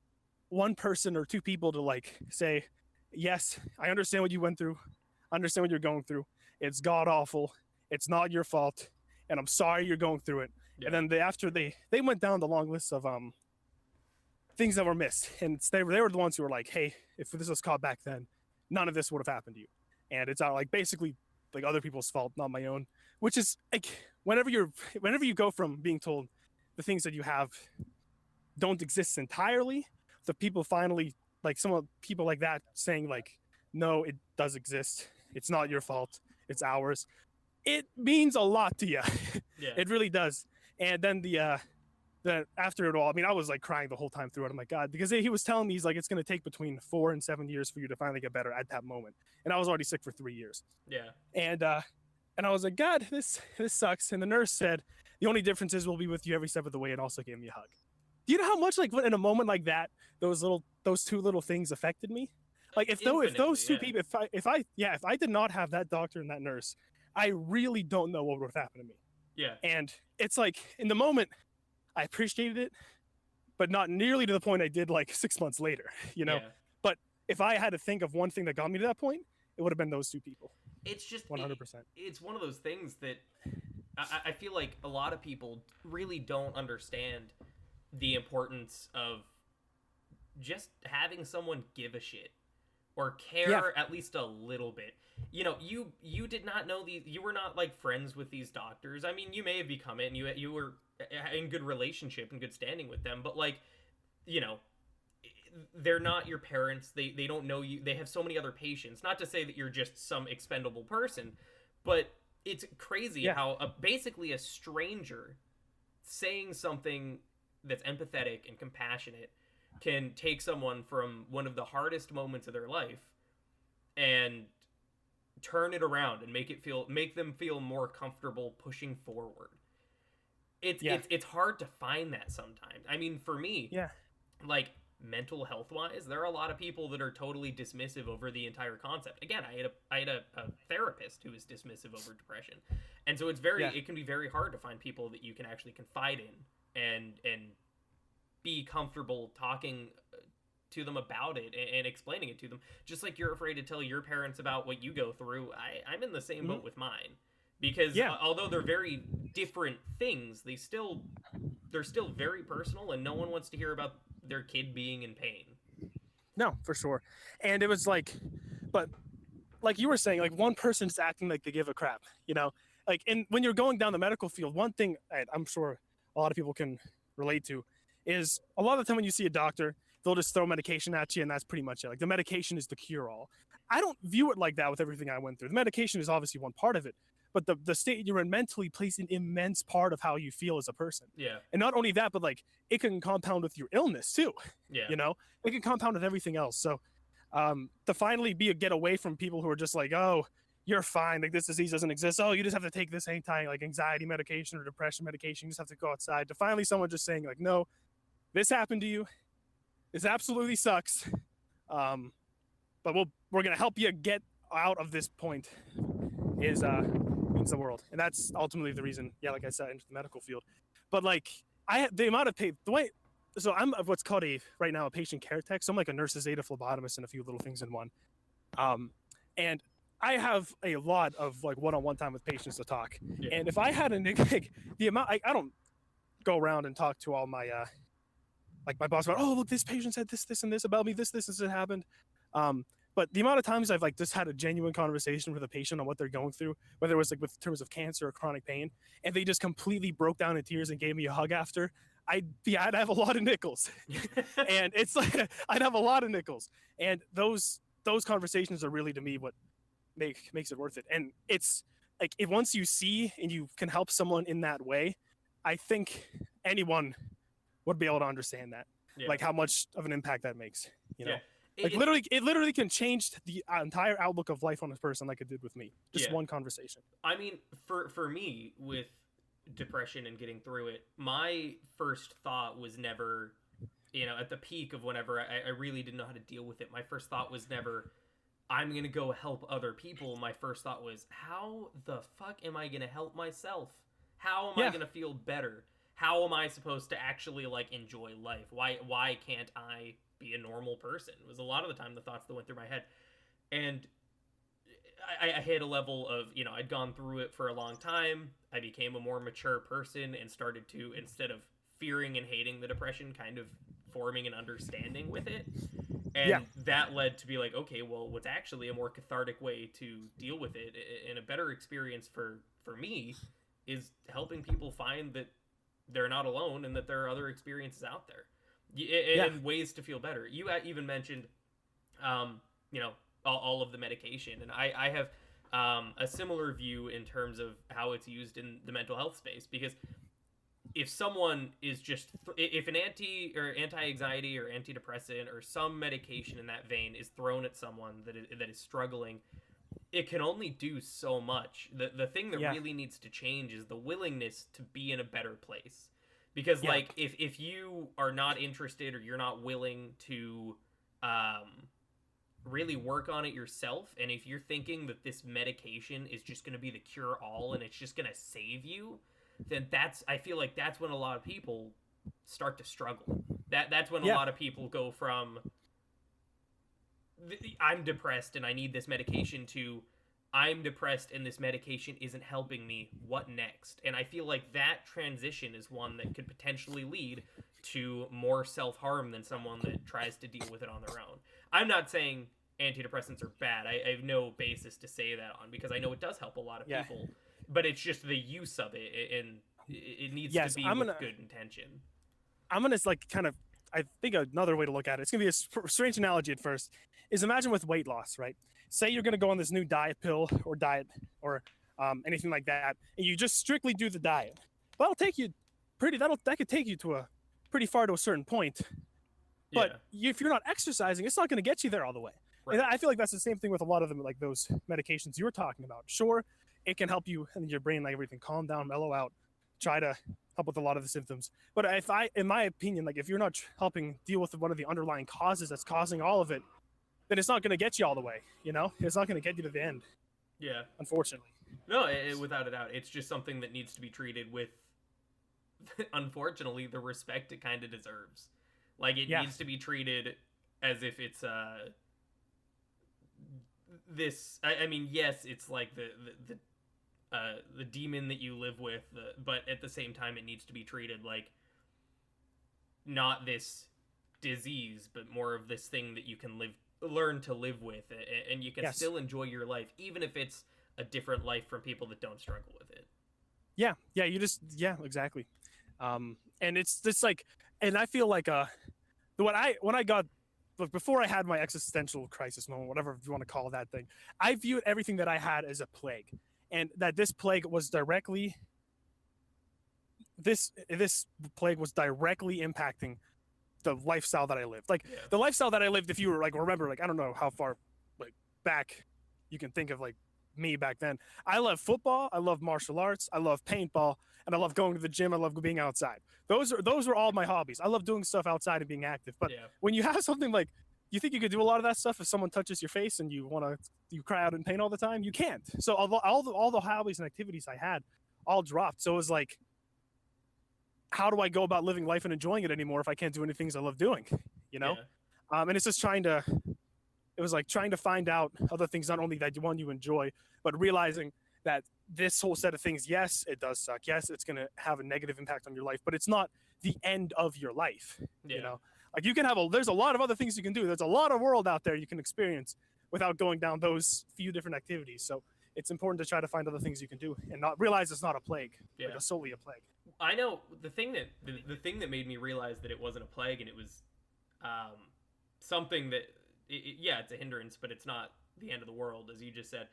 Speaker 2: one person or two people to like say, yes, I understand what you went through. I understand what you're going through. It's god awful. It's not your fault. And I'm sorry you're going through it.
Speaker 1: Yeah.
Speaker 2: And then after they went down the long list of things that were missed. And they were the ones who were like, hey, if this was caught back then, none of this would have happened to you. And it's like basically like other people's fault, not my own. Which is like whenever you go from being told the things that you have don't exist entirely, the people finally, like some people like that saying like, no, it does exist. It's not your fault. It's ours. It means a lot to you.
Speaker 1: Yeah.
Speaker 2: It really does. And then the after it all, I mean, I was like crying the whole time through it. I'm like, God, because he was telling me, he's like, it's going to take between 4 and 7 years for you to finally get better at that moment. And I was already sick for 3 years.
Speaker 1: Yeah.
Speaker 2: And I was like, God, this sucks. And the nurse said, the only difference is we'll be with you every step of the way, and also gave me a hug. Do you know how much like in a moment like that, those two little things affected me? Like if those two people, if I did not have that doctor and that nurse, I really don't know what would have happened to me.
Speaker 1: Yeah.
Speaker 2: And it's like in the moment, I appreciated it, but not nearly to the point I did like 6 months later, you know?
Speaker 1: Yeah.
Speaker 2: But if I had to think of one thing that got me to that point, it would have been those two people.
Speaker 1: It's just
Speaker 2: 100%.
Speaker 1: It's one of those things that I feel like a lot of people really don't understand the importance of just having someone give a shit or care at least a little bit. You know, you did not know these, you were not like friends with these doctors. I mean, you may have become it, and you were in good relationship and good standing with them, but like, you know, they're not your parents. They don't know you. They have so many other patients. Not to say that you're just some expendable person, but it's crazy how basically a stranger saying something that's empathetic and compassionate can take someone from one of the hardest moments of their life and turn it around and make them feel more comfortable pushing forward. It's hard to find that sometimes. I mean, for me, like mental health wise, there are a lot of people that are totally dismissive over the entire concept. Again, I had a therapist who was dismissive over depression, and so it can be very hard to find people that you can actually confide in and be comfortable talking to them about it and explaining it to them, just like you're afraid to tell your parents about what you go through. I'm in the same boat with mine, because
Speaker 2: Yeah.
Speaker 1: although they're very different things, they're still very personal, and no one wants to hear about their kid being in pain.
Speaker 2: No, for sure. And it was like, but like you were saying, like one person's acting like they give a crap, you know? Like, and when you're going down the medical field, one thing I'm sure a lot of people can relate to is a lot of the time when you see a doctor, they'll just throw medication at you and that's pretty much it. Like the medication is the cure all. I don't view it like that with everything I went through. The medication is obviously one part of it, but the state you're in mentally plays an immense part of how you feel as a person.
Speaker 1: Yeah.
Speaker 2: And not only that, but like it can compound with your illness too.
Speaker 1: Yeah.
Speaker 2: You know, it can compound with everything else. So to finally get away from people who are just like, oh, you're fine, like this disease doesn't exist. Oh, you just have to take this like anxiety medication or depression medication. You just have to go outside. To finally someone just saying like, no, this happened to you. This absolutely sucks. But we're gonna help you get out of this point. Means the world, and that's ultimately the reason. Yeah, like I said, into the medical field. But like the amount of pay, the way. So I'm what's called right now a patient care tech. So I'm like a nurse's aide, a phlebotomist, and a few little things in one. And I have a lot of like one-on-one time with patients to talk.
Speaker 1: Yeah.
Speaker 2: And if I had like the amount, I don't go around and talk to all my like my boss about, oh look, this patient said this and this about me, this has happened. But the amount of times I've like just had a genuine conversation with a patient on what they're going through, whether it was like with terms of cancer or chronic pain, and they just completely broke down in tears and gave me a hug after, I'd have a lot of nickels. And it's like I'd have a lot of nickels. And those conversations are really to me what makes it worth it. And it's like if once you see and you can help someone in that way, I think anyone would be able to understand that.
Speaker 1: Yeah.
Speaker 2: Like how much of an impact that makes, you know.
Speaker 1: Yeah.
Speaker 2: Like it literally can change the entire outlook of life on a person, like it did with me. Just one conversation.
Speaker 1: I mean, for me with depression and getting through it, my first thought was never, you know, at the peak of whenever I really didn't know how to deal with it. My first thought was never, I'm gonna go help other people. My first thought was, how the fuck am I gonna help myself? How am I gonna feel better? How am I supposed to actually like enjoy life? Why can't I be a normal person? It was a lot of the time the thoughts that went through my head. And I hit a level of, you know, I'd gone through it for a long time. I became a more mature person and started to, instead of fearing and hating the depression, kind of forming an understanding with it. And that led to be like, okay, well, what's actually a more cathartic way to deal with it and a better experience for me is helping people find that they're not alone and that there are other experiences out there and ways to feel better. You even mentioned, you know, all of the medication, and I have a similar view in terms of how it's used in the mental health space, because if someone is just if an anti-anxiety or antidepressant or some medication in that vein is thrown at someone that is struggling, it can only do so much. The thing that really needs to change is the willingness to be in a better place. Because like if you are not interested or you're not willing to really work on it yourself, and if you're thinking that this medication is just going to be the cure all and it's just going to save you, then I feel like that's when a lot of people start to struggle. That's when a lot of people go from I'm depressed and I need this medication to I'm depressed and this medication isn't helping me, what next? And I feel like that transition is one that could potentially lead to more self-harm than someone that tries to deal with it on their own. I'm not saying antidepressants are bad. I have no basis to say that on, because I know it does help a lot of people, but it's just the use of it, and it needs to be with good intention.
Speaker 2: I'm going to like kind of, I think another way to look at it, it's going to be a strange analogy at first, is imagine with weight loss, right? Say you're going to go on this new diet pill or diet or anything like that, and you just strictly do the diet. Well, that'll take you that could take you to a pretty far to a certain point. But if you're not exercising, it's not going to get you there all the way. Right. And I feel like that's the same thing with a lot of them, like those medications you were talking about. Sure, it can help you and your brain, like everything, calm down, mellow out, try to help with a lot of the symptoms. But in my opinion, like if you're not helping deal with one of the underlying causes that's causing all of it, then it's not going to get you all the way. You know, it's not going to get you to the end.
Speaker 1: Yeah,
Speaker 2: unfortunately.
Speaker 1: No, without a doubt, it's just something that needs to be treated with, unfortunately, the respect it kind of deserves. Like it needs to be treated as if it's this. I mean, yes, it's like the demon that you live with, but at the same time, it needs to be treated like not this disease, but more of this thing that you can learn to live with, and you can
Speaker 2: Yes.
Speaker 1: still enjoy your life, even if it's a different life from people that don't struggle with it.
Speaker 2: Yeah, yeah, you just yeah, exactly. And it's just like, and I feel like when I got look before I had my existential crisis moment, whatever you want to call that thing, I viewed everything that I had as a plague, and that this plague was directly this plague was directly impacting the lifestyle that I lived. Like
Speaker 1: Yeah.
Speaker 2: the lifestyle that I lived, if you were like remember, like I don't know how far like back you can think of like me back then. I love football, I love martial arts, I love paintball, and I love going to the gym, I love being outside. Those are all my hobbies. I love doing stuff outside and being active. But
Speaker 1: Yeah.
Speaker 2: when you have something like you think you could do a lot of that stuff if someone touches your face and you cry out in pain all the time, you can't. So all the hobbies and activities I had all dropped. So it was like, how do I go about living life and enjoying it anymore if I can't do any things I love doing? You know?
Speaker 1: Yeah.
Speaker 2: And it's just it was like trying to find out other things, not only that one you enjoy, but realizing that this whole set of things, yes, it does suck. Yes, it's going to have a negative impact on your life, but it's not the end of your life.
Speaker 1: Yeah.
Speaker 2: You know, like you can there's a lot of other things you can do. There's a lot of world out there you can experience without going down those few different activities. So it's important to try to find other things you can do and not realize it's not a plague,
Speaker 1: Yeah.
Speaker 2: like solely a plague.
Speaker 1: I know the thing that made me realize that it wasn't a plague and it was something that yeah, it's a hindrance, but it's not the end of the world, as you just said.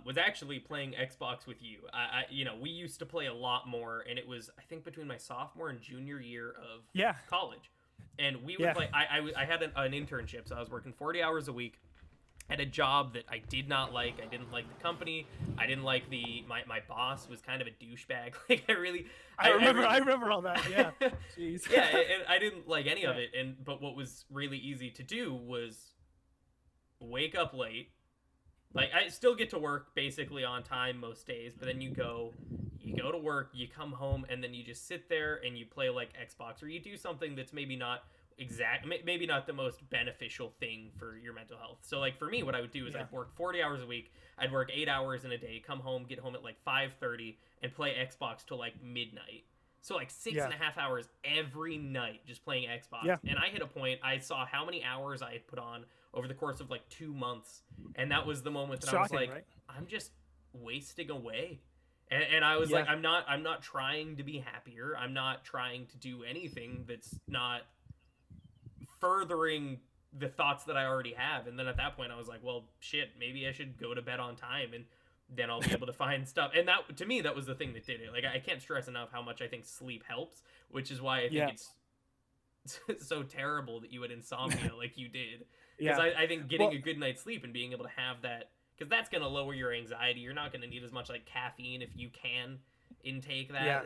Speaker 1: Was actually playing Xbox with you. We used to play a lot more, and it was I think between my sophomore and junior year of college, and we would play. I had an internship, so I was working 40 hours a week at a job that I did not like. I didn't like the company. I didn't like my boss was kind of a douchebag. Like
Speaker 2: I remember all that. Yeah. Jeez.
Speaker 1: Yeah, and I didn't like any of it. But what was really easy to do was wake up late. Like I still get to work basically on time most days, but then you go to work, you come home, and then you just sit there and you play like Xbox, or you do something that's maybe not the most beneficial thing for your mental health. So like for me, what I would do is I'd work 40 hours a week. I'd work 8 hours in a day, get home at like 5:30 and play Xbox till like midnight. So like 6.5 hours every night just playing Xbox.
Speaker 2: Yeah.
Speaker 1: And I hit a point, I saw how many hours I had put on over the course of like 2 months. And that was the moment that I was like,
Speaker 2: right?
Speaker 1: I'm just wasting away. And I was like, I'm not trying to be happier. I'm not trying to do anything that's not furthering the thoughts that I already have. And then at that point I was like, well, shit, maybe I should go to bed on time, and then I'll be able to find stuff. And that, to me, that was the thing that did it. Like, I can't stress enough how much I think sleep helps, which is why I think it's so terrible that you had insomnia like you did. Because I think getting a good night's sleep and being able to have that, because that's going to lower your anxiety. You're not going to need as much like caffeine if you can intake that.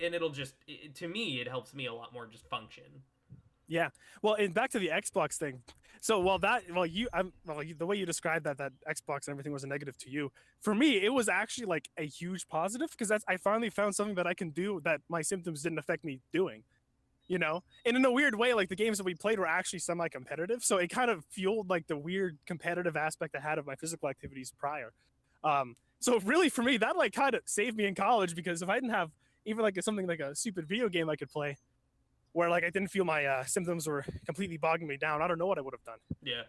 Speaker 1: And it'll just, to me, it helps me a lot more just function.
Speaker 2: Yeah. Well, and back to the Xbox thing. So the way you described that Xbox and everything was a negative to you. For me, it was actually like a huge positive, because I finally found something that I can do that my symptoms didn't affect me doing. You know, and in a weird way, like the games that we played were actually semi-competitive, so it kind of fueled like the weird competitive aspect I had of my physical activities prior. So really, for me, that like kind of saved me in college, because if I didn't have even like something like a stupid video game I could play, where like I didn't feel my symptoms were completely bogging me down, I don't know what I would have done.
Speaker 1: Yeah.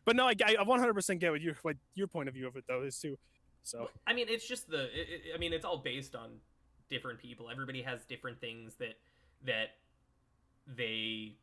Speaker 2: But no, I 100% get what your point of view of it though is too. So
Speaker 1: I mean, it's just it's all based on different people. Everybody has different things that they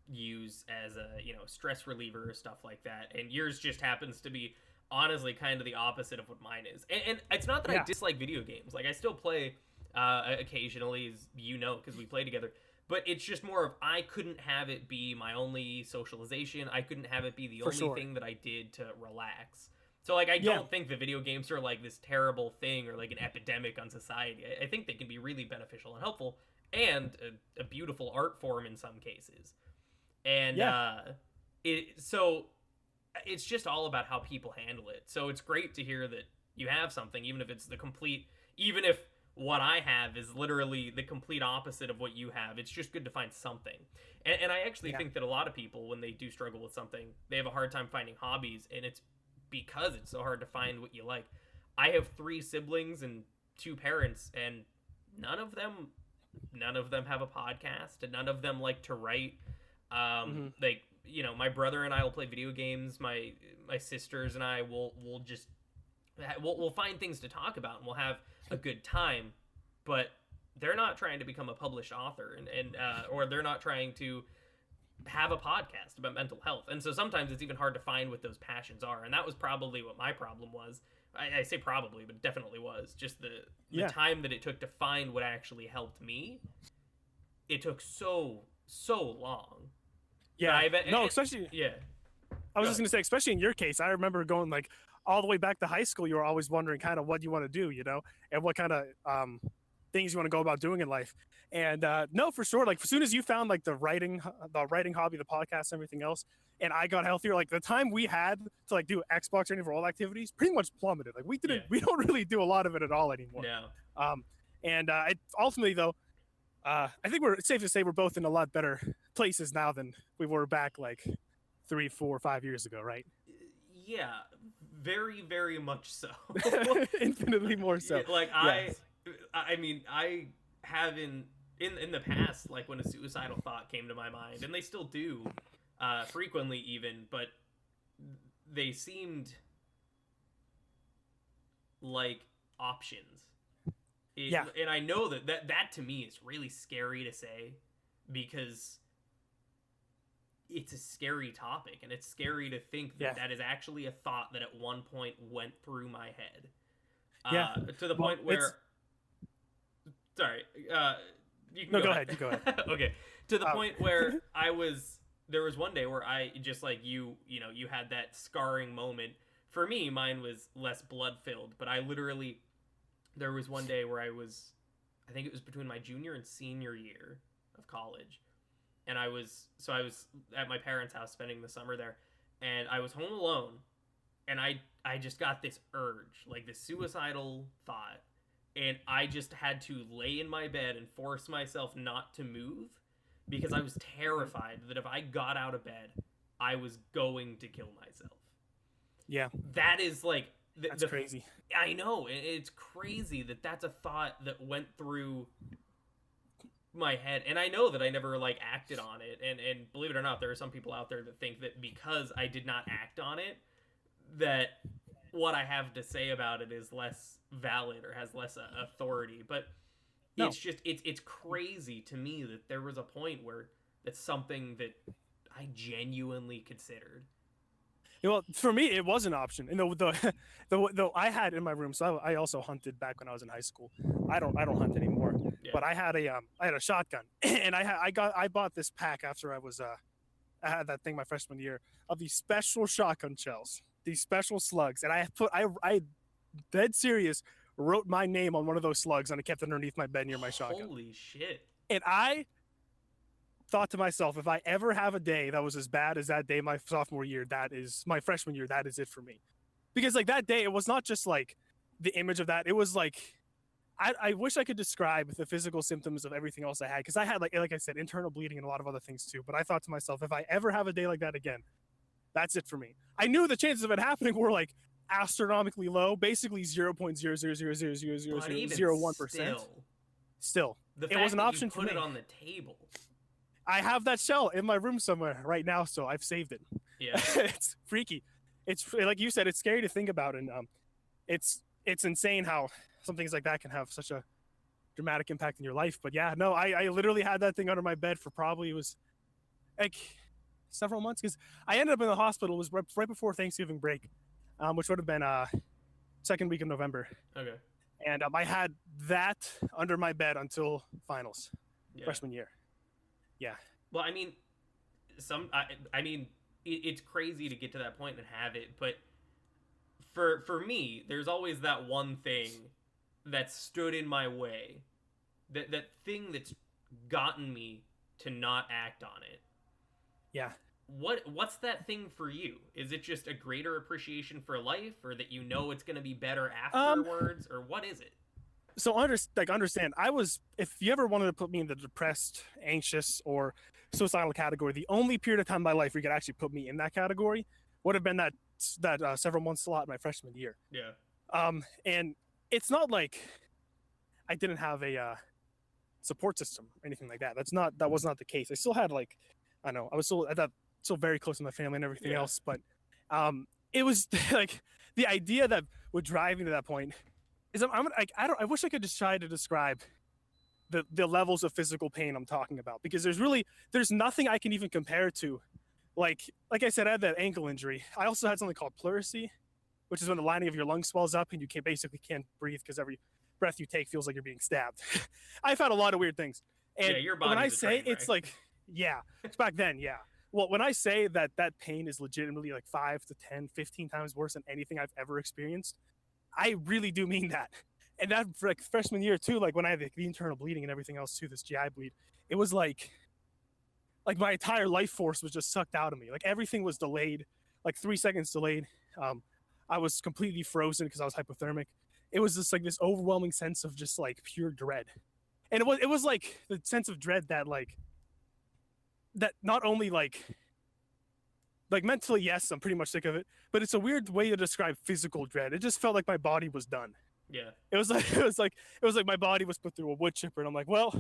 Speaker 1: use as a stress reliever or stuff like that, and yours just happens to be honestly kind of the opposite of what mine is. And it's not that I dislike video games. Like I still play occasionally, as you know, because we play together, but it's just more of I couldn't have it be my only socialization. I couldn't have it be the only thing that I did to relax. So like I don't think the video games are like this terrible thing or like an epidemic on society. I think they can be really beneficial and helpful, and a beautiful art form in some cases. And so it's just all about how people handle it. So it's great to hear that you have something, even if it's even if what I have is literally the complete opposite of what you have. It's just good to find something. And I actually think that a lot of people, when they do struggle with something, they have a hard time finding hobbies, and it's because it's so hard to find what you like. I have 3 siblings and 2 parents, and none of them have a podcast, and none of them like to write. Like, you know, my brother and I will play video games. My sisters and I will just we'll find things to talk about, and we'll have a good time. But they're not trying to become a published author, and or they're not trying to have a podcast about mental health. And so sometimes it's even hard to find what those passions are. And that was probably what my problem was. I say probably, but it definitely was just the time that it took to find what actually helped me. It took so long.
Speaker 2: Yeah. Especially.
Speaker 1: Yeah.
Speaker 2: I was just going to say, especially in your case, I remember going like all the way back to high school. You were always wondering kind of what you want to do, you know, and what kind of things you want to go about doing in life. And no, for sure. Like as soon as you found like the writing hobby, the podcast, everything else, and I got healthier, like the time we had to like do Xbox training for all activities pretty much plummeted. Like we don't really do a lot of it at all anymore.
Speaker 1: No.
Speaker 2: It ultimately though, I think it's safe to say we're both in a lot better places now than we were back like 3, 4, 5 years ago, right?
Speaker 1: Yeah, very, very much so.
Speaker 2: Infinitely more so.
Speaker 1: Like yes. I mean, I have in the past, like when a suicidal thought came to my mind, and they still do, frequently even, but they seemed like options. And I know that to me is really scary to say, because it's a scary topic, and it's scary to think that is actually a thought that at one point went through my head. To the point where... Sorry. You can
Speaker 2: go ahead. You go ahead.
Speaker 1: Okay. To the point where there was one day where I just like you had that scarring moment. For me, mine was less blood filled, but there was one day where I think it was between my junior and senior year of college. And I was at my parents' house spending the summer there, and I was home alone, and I just got this urge, like this suicidal thought. And I just had to lay in my bed and force myself not to move, because I was terrified that if I got out of bed, I was going to kill myself.
Speaker 2: Yeah.
Speaker 1: That is like...
Speaker 2: That's crazy.
Speaker 1: I know. It's crazy that that's a thought that went through my head. And I know that I never like acted on it. And believe it or not, there are some people out there that think that because I did not act on it, that what I have to say about it is less valid or has less authority. But no. It's just it's crazy to me that there was a point where that's something that I genuinely considered.
Speaker 2: Well, for me, it was an option. And the I had in my room, so I also hunted back when I was in high school. I don't hunt anymore, but I had a shotgun, and I bought this pack after I had that thing my freshman year of these special shotgun shells, these special slugs, and I dead serious wrote my name on one of those slugs, and I kept it underneath my bed near my shotgun.
Speaker 1: Holy shit!
Speaker 2: And I thought to myself, if I ever have a day that was as bad as that day my sophomore year, that is my freshman year, that is it for me. Because like that day, it was not just like the image of that. It was like, I wish I could describe the physical symptoms of everything else I had. Because I had like I said, internal bleeding and a lot of other things too. But I thought to myself, if I ever have a day like that again, that's it for me. I knew the chances of it happening were like astronomically low, basically 0.0000001%. Still, it was an option for me.
Speaker 1: Put it on the table.
Speaker 2: I have that shell in my room somewhere right now, so I've saved it.
Speaker 1: Yeah,
Speaker 2: it's freaky. It's like you said, it's scary to think about, and it's insane how some things like that can have such a dramatic impact in your life. But yeah, no, I literally had that thing under my bed for probably it was like several months, because I ended up in the hospital. It was right before Thanksgiving break, which would have been second week of November.
Speaker 1: Okay.
Speaker 2: And I had that under my bed until finals, freshman year. Yeah.
Speaker 1: Well, I mean, it's crazy to get to that point and have it, but for me, there's always that one thing that stood in my way, that thing that's gotten me to not act on it.
Speaker 2: Yeah.
Speaker 1: What's that thing for you? Is it just a greater appreciation for life, or that you know it's going to be better afterwards, or what is it?
Speaker 2: So understand, if you ever wanted to put me in the depressed, anxious, or suicidal category, the only period of time in my life where you could actually put me in that category would have been that several months slot my freshman year.
Speaker 1: Yeah.
Speaker 2: And it's not like I didn't have a support system or anything like that. That was not the case. I still had like, I don't know, I was still very close to my family and everything else, but it was like the idea that would drive me to that point is I wish I could just try to describe the levels of physical pain I'm talking about, because there's nothing I can even compare it to. Like I said, I had that ankle injury. I also had something called pleurisy, which is when the lining of your lungs swells up and you basically can't breathe because every breath you take feels like you're being stabbed. I've had a lot of weird things. And
Speaker 1: your
Speaker 2: when I
Speaker 1: body's a
Speaker 2: say
Speaker 1: train
Speaker 2: it's
Speaker 1: wreck.
Speaker 2: like, yeah, it's back then, yeah. Well, when I say that pain is legitimately like 5 to 10, 15 times worse than anything I've ever experienced, I really do mean that. And that for like freshman year too, like when I had the internal bleeding and everything else too, this GI bleed, it was like my entire life force was just sucked out of me. Like everything was delayed, like 3 seconds delayed. I was completely frozen because I was hypothermic. It was just like this overwhelming sense of just like pure dread. And it was like the sense of dread that not only like mentally, yes, I'm pretty much sick of it, but it's a weird way to describe physical dread. It just felt like my body was done.
Speaker 1: Yeah.
Speaker 2: It was like my body was put through a wood chipper, and I'm like, well,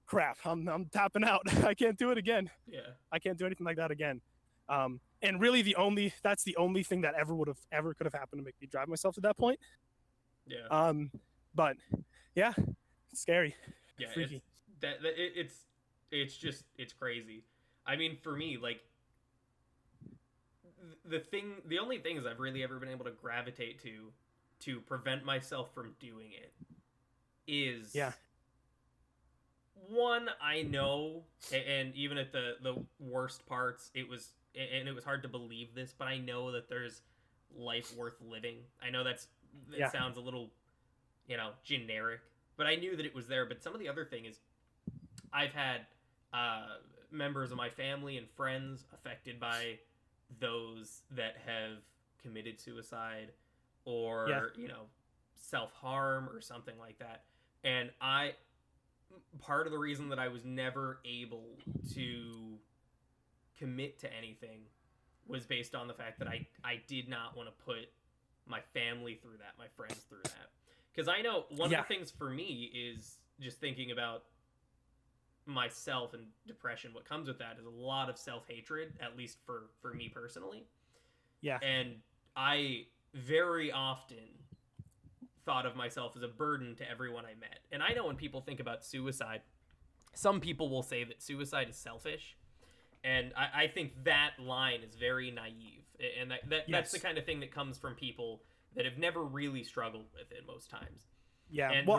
Speaker 2: crap, I'm tapping out. I can't do it again.
Speaker 1: Yeah.
Speaker 2: I can't do anything like that again. And really, that's the only thing that ever could have happened to make me drive myself to that point.
Speaker 1: Yeah.
Speaker 2: But yeah, it's scary.
Speaker 1: Yeah.
Speaker 2: Freaky.
Speaker 1: It's crazy. I mean, for me, like the only things I've really ever been able to gravitate to prevent myself from doing it is one, I know, and even at the worst parts, it was hard to believe this, but I know that there's life worth living. I know that sounds a little, generic, but I knew that it was there. But some of the other thing is, I've had members of my family and friends affected by those that have committed suicide or self-harm or something like that. And part of the reason that I was never able to commit to anything was based on the fact that I did not want to put my family through that, my friends through that. Because I know one of the things for me is just thinking about myself and depression. What comes with that is a lot of self-hatred, at least for me personally.
Speaker 2: Yeah.
Speaker 1: And I very often thought of myself as a burden to everyone I met. And I know when people think about suicide, some people will say that suicide is selfish. And I think that line is very naive. And that's the kind of thing that comes from people that have never really struggled with it most times.
Speaker 2: Yeah.
Speaker 1: And
Speaker 2: well,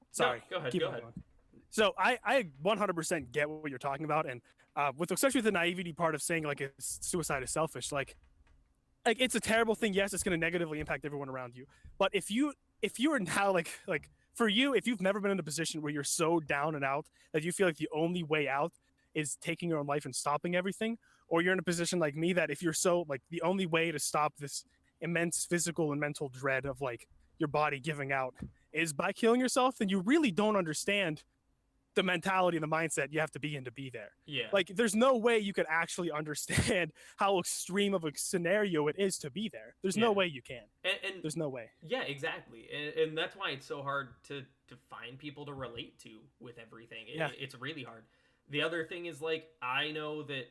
Speaker 2: sorry.
Speaker 1: No, go ahead.
Speaker 2: So I 100% get what you're talking about. And especially with the naivety part of saying like suicide is selfish, like it's a terrible thing. Yes, it's going to negatively impact everyone around you. But if you are now like for you, if you've never been in a position where you're so down and out that you feel like the only way out is taking your own life and stopping everything, or you're in a position like me that if you're so like the only way to stop this immense physical and mental dread of like your body giving out is by killing yourself, then you really don't understand the mentality and the mindset you have to be in to be there.
Speaker 1: Yeah.
Speaker 2: Like there's no way you could actually understand how extreme of a scenario it is to be there. There's no way you can. And there's no way.
Speaker 1: Yeah, exactly. And that's why it's so hard to find people to relate to with everything. It's really hard. The other thing is like I know that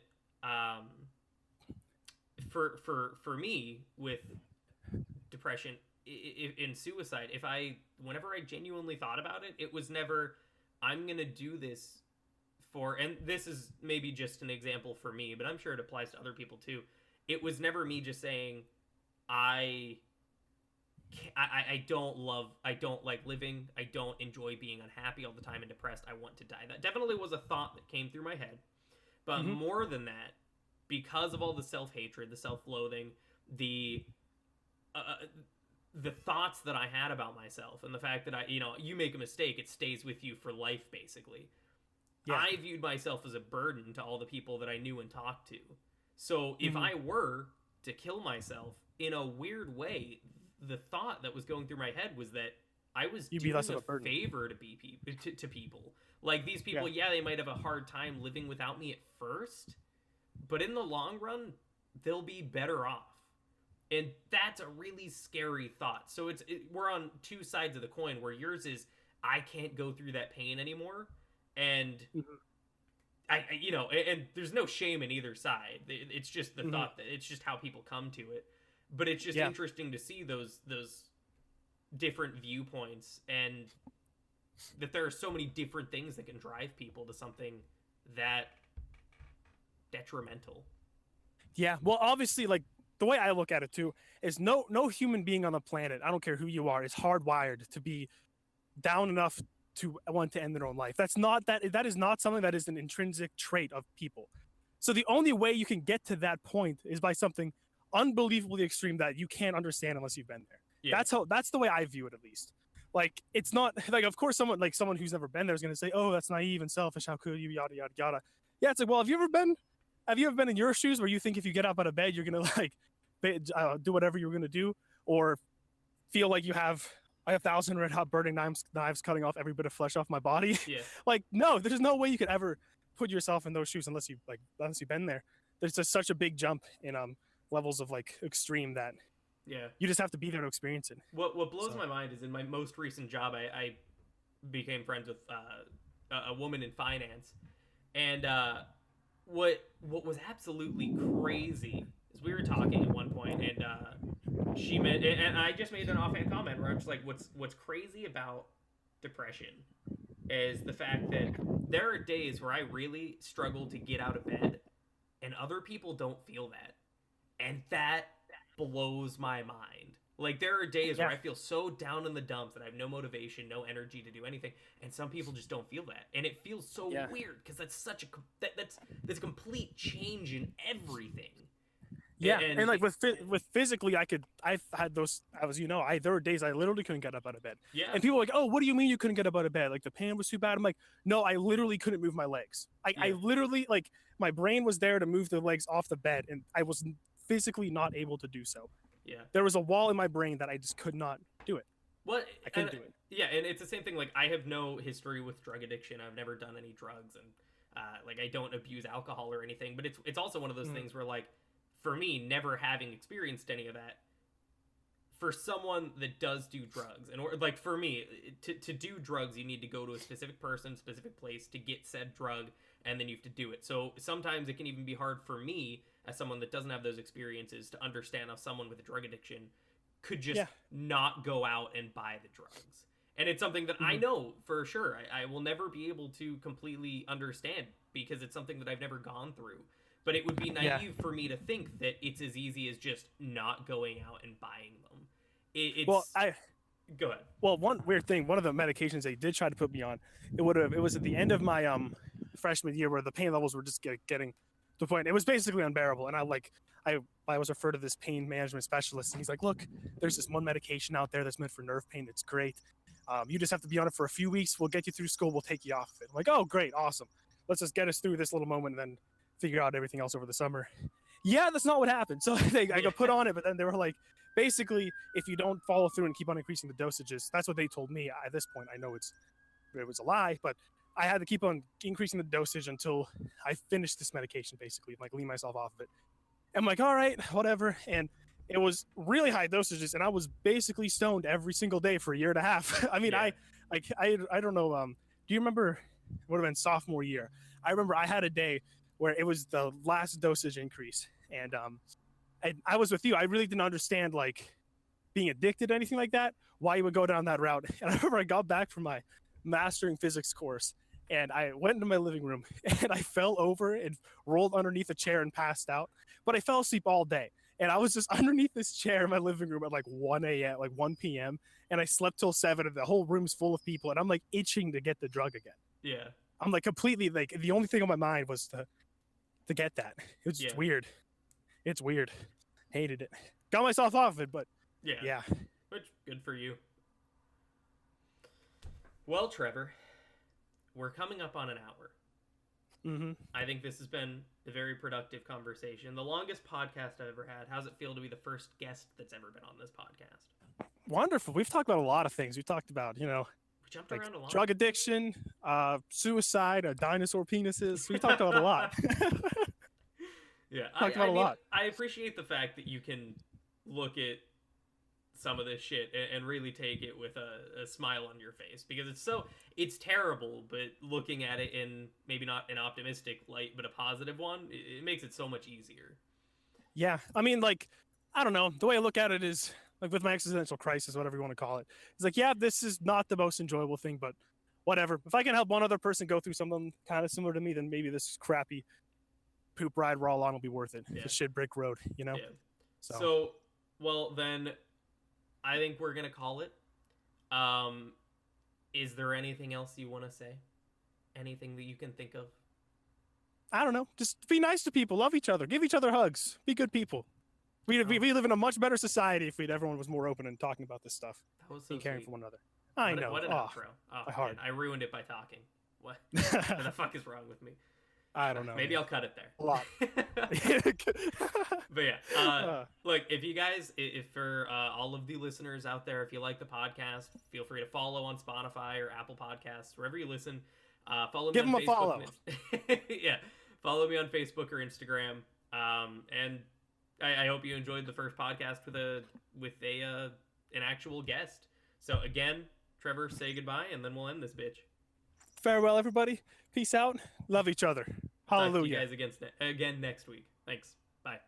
Speaker 1: for me with depression in suicide, whenever I genuinely thought about it, it was never I'm going to do this and this is maybe just an example for me, but I'm sure it applies to other people too. It was never me just saying, I don't like living. I don't enjoy being unhappy all the time and depressed. I want to die. That definitely was a thought that came through my head. But more than that, because of all the self-hatred, the self-loathing, the thoughts that I had about myself and the fact that you make a mistake, it stays with you for life, basically. Yeah. I viewed myself as a burden to all the people that I knew and talked to. So if I were to kill myself, in a weird way, the thought that was going through my head was that I was
Speaker 2: You'd be
Speaker 1: doing
Speaker 2: less of
Speaker 1: a
Speaker 2: a burden.
Speaker 1: favor to to people. Like, these people, yeah, they might have a hard time living without me at first, but in the long run, they'll be better off. And that's a really scary thought. So we're on two sides of the coin, where yours is, I can't go through that pain anymore, and you know, and there's no shame in either side. It's just the thought that it's just how people come to it. But it's just interesting to see those different viewpoints, and that there are so many different things that can drive people to something that detrimental.
Speaker 2: Yeah, well, obviously, like, the way I look at it too is no human being on the planet, I don't care who you are, is hardwired to be down enough to want to end their own life. That is not something that is an intrinsic trait of people. So the only way you can get to that point is by something unbelievably extreme that you can't understand unless you've been there.
Speaker 1: Yeah.
Speaker 2: That's the way I view it, at least. Like, it's not like, of course, someone who's never been there is going to say, "Oh, that's naive and selfish. How could you?" Yada yada yada. Yeah, it's like, well, have you ever been in your shoes, where you think if you get up out of bed, you're gonna like do whatever you're gonna do, or feel like you have 1,000 red hot burning knives cutting off every bit of flesh off my body?
Speaker 1: Yeah.
Speaker 2: Like, no, there's no way you could ever put yourself in those shoes unless you've been there. There's just such a big jump in levels of like extreme that you just have to be there to experience it.
Speaker 1: What blows my mind is, in my most recent job, I became friends with a woman in finance, and what was absolutely crazy is, we were talking at one point, and I just made an offhand comment where I'm just like, what's crazy about depression is the fact that there are days where I really struggle to get out of bed, and other people don't feel that, and that blows my mind. Like, there are days where I feel so down in the dumps that I have no motivation, no energy to do anything, and some people just don't feel that, and it feels so weird, because that's such that's a complete change in everything.
Speaker 2: Yeah, and like with physically, I've had those. There were days I literally couldn't get up out of bed.
Speaker 1: Yeah.
Speaker 2: And people were like, "Oh, what do you mean you couldn't get up out of bed? Like, the pain was too bad?" I'm like, "No, I literally couldn't move my legs. I literally, like, my brain was there to move the legs off the bed, and I was physically not able to do so.
Speaker 1: Yeah.
Speaker 2: There was a wall in my brain that I just could not do it. I couldn't do it.
Speaker 1: Yeah, and it's the same thing. Like, I have no history with drug addiction. I've never done any drugs, and like, I don't abuse alcohol or anything. But it's also one of those things where, like, for me, never having experienced any of that, for someone that does do drugs, and, or like, for me, to do drugs, you need to go to a specific person, specific place to get said drug, and then you have to do it. So sometimes it can even be hard for me, as someone that doesn't have those experiences, to understand how someone with a drug addiction could just not go out and buy the drugs. And it's something that I know for sure I will never be able to completely understand, because it's something that I've never gone through. But it would be naive for me to think that it's as easy as just not going out and buying them. Go ahead.
Speaker 2: Well, one weird thing, one of the medications they did try to put me on, it was at the end of my freshman year, where the pain levels were just getting to the point. It was basically unbearable. And I was referred to this pain management specialist, and he's like, "Look, there's this one medication out there that's meant for nerve pain. It's great. You just have to be on it for a few weeks. We'll get you through school. We'll take you off of it." I'm like, "Oh, great. Awesome. Let's just get us through this little moment and then figure out everything else over the summer." Yeah, that's not what happened. So I got put on it, but then they were like, basically, if you don't follow through and keep on increasing the dosages, that's what they told me. At this point, I know it was a lie, but I had to keep on increasing the dosage until I finished this medication, basically, like, lean myself off of it. I'm like, all right, whatever. And it was really high dosages, and I was basically stoned every single day for a year and a half. I mean, I don't know. Do you remember? It would have been sophomore year. I remember I had a day where it was the last dosage increase, and I was with you. I really didn't understand, like, being addicted to anything like that, why you would go down that route. And I remember I got back from my mastering physics course, and I went into my living room, and I fell over and rolled underneath a chair and passed out. But I fell asleep all day, and I was just underneath this chair in my living room at like 1 p.m. And I slept till 7, and the whole room's full of people, and I'm like itching to get the drug again.
Speaker 1: Yeah.
Speaker 2: I'm like completely, like, the only thing on my mind was to get that. It was just weird. It's weird. Hated it. Got myself off of it, but yeah.
Speaker 1: Which, good for you. Well, Trevor, we're coming up on an hour. I think this has been a very productive conversation. The longest podcast I've ever had. How's it feel to be the first guest that's ever been on this podcast?
Speaker 2: Wonderful. We've talked about a lot of things. We talked about,
Speaker 1: We jumped
Speaker 2: like
Speaker 1: around a lot.
Speaker 2: drug addiction, suicide, dinosaur penises. We talked about a lot.
Speaker 1: Yeah,
Speaker 2: Talked about a lot.
Speaker 1: I appreciate the fact that you can look at some of this shit and really take it with a smile on your face, because it's terrible, but looking at it in maybe not an optimistic light, but a positive one, it makes it so much easier.
Speaker 2: Yeah. I mean, like, I don't know. The way I look at it is like with my existential crisis, whatever you want to call it. It's like, yeah, this is not the most enjoyable thing, but whatever. If I can help one other person go through something kind of similar to me, then maybe this crappy poop ride we're all on will be worth it.
Speaker 1: Yeah.
Speaker 2: The shit brick road,
Speaker 1: Yeah. So, well, then I think we're gonna call it. Is there anything else you want to say? Anything that you can think of?
Speaker 2: I don't know. Just be nice to people. Love each other. Give each other hugs. Be good people. We live in a much better society if everyone was more open and talking about this stuff.
Speaker 1: That was so
Speaker 2: and caring
Speaker 1: sweet.
Speaker 2: for one another. I know.
Speaker 1: What an outro. Oh,
Speaker 2: my heart.
Speaker 1: Man, I ruined it by talking. What the fuck is wrong with me?
Speaker 2: I don't know.
Speaker 1: Maybe I'll cut it there.
Speaker 2: A lot.
Speaker 1: But yeah, look, if you guys, if for all of the listeners out there, if you like the podcast, feel free to follow on Spotify or Apple Podcasts, wherever you listen. Follow me
Speaker 2: Give
Speaker 1: on
Speaker 2: them a
Speaker 1: Facebook.
Speaker 2: follow.
Speaker 1: Yeah, follow me on Facebook or Instagram. And I hope you enjoyed the first podcast with an actual guest. So again, Trevor, say goodbye, and then we'll end this bitch.
Speaker 2: Farewell, everybody. Peace out. Love each other. Hallelujah.
Speaker 1: Talk to you guys again next week. Thanks. Bye.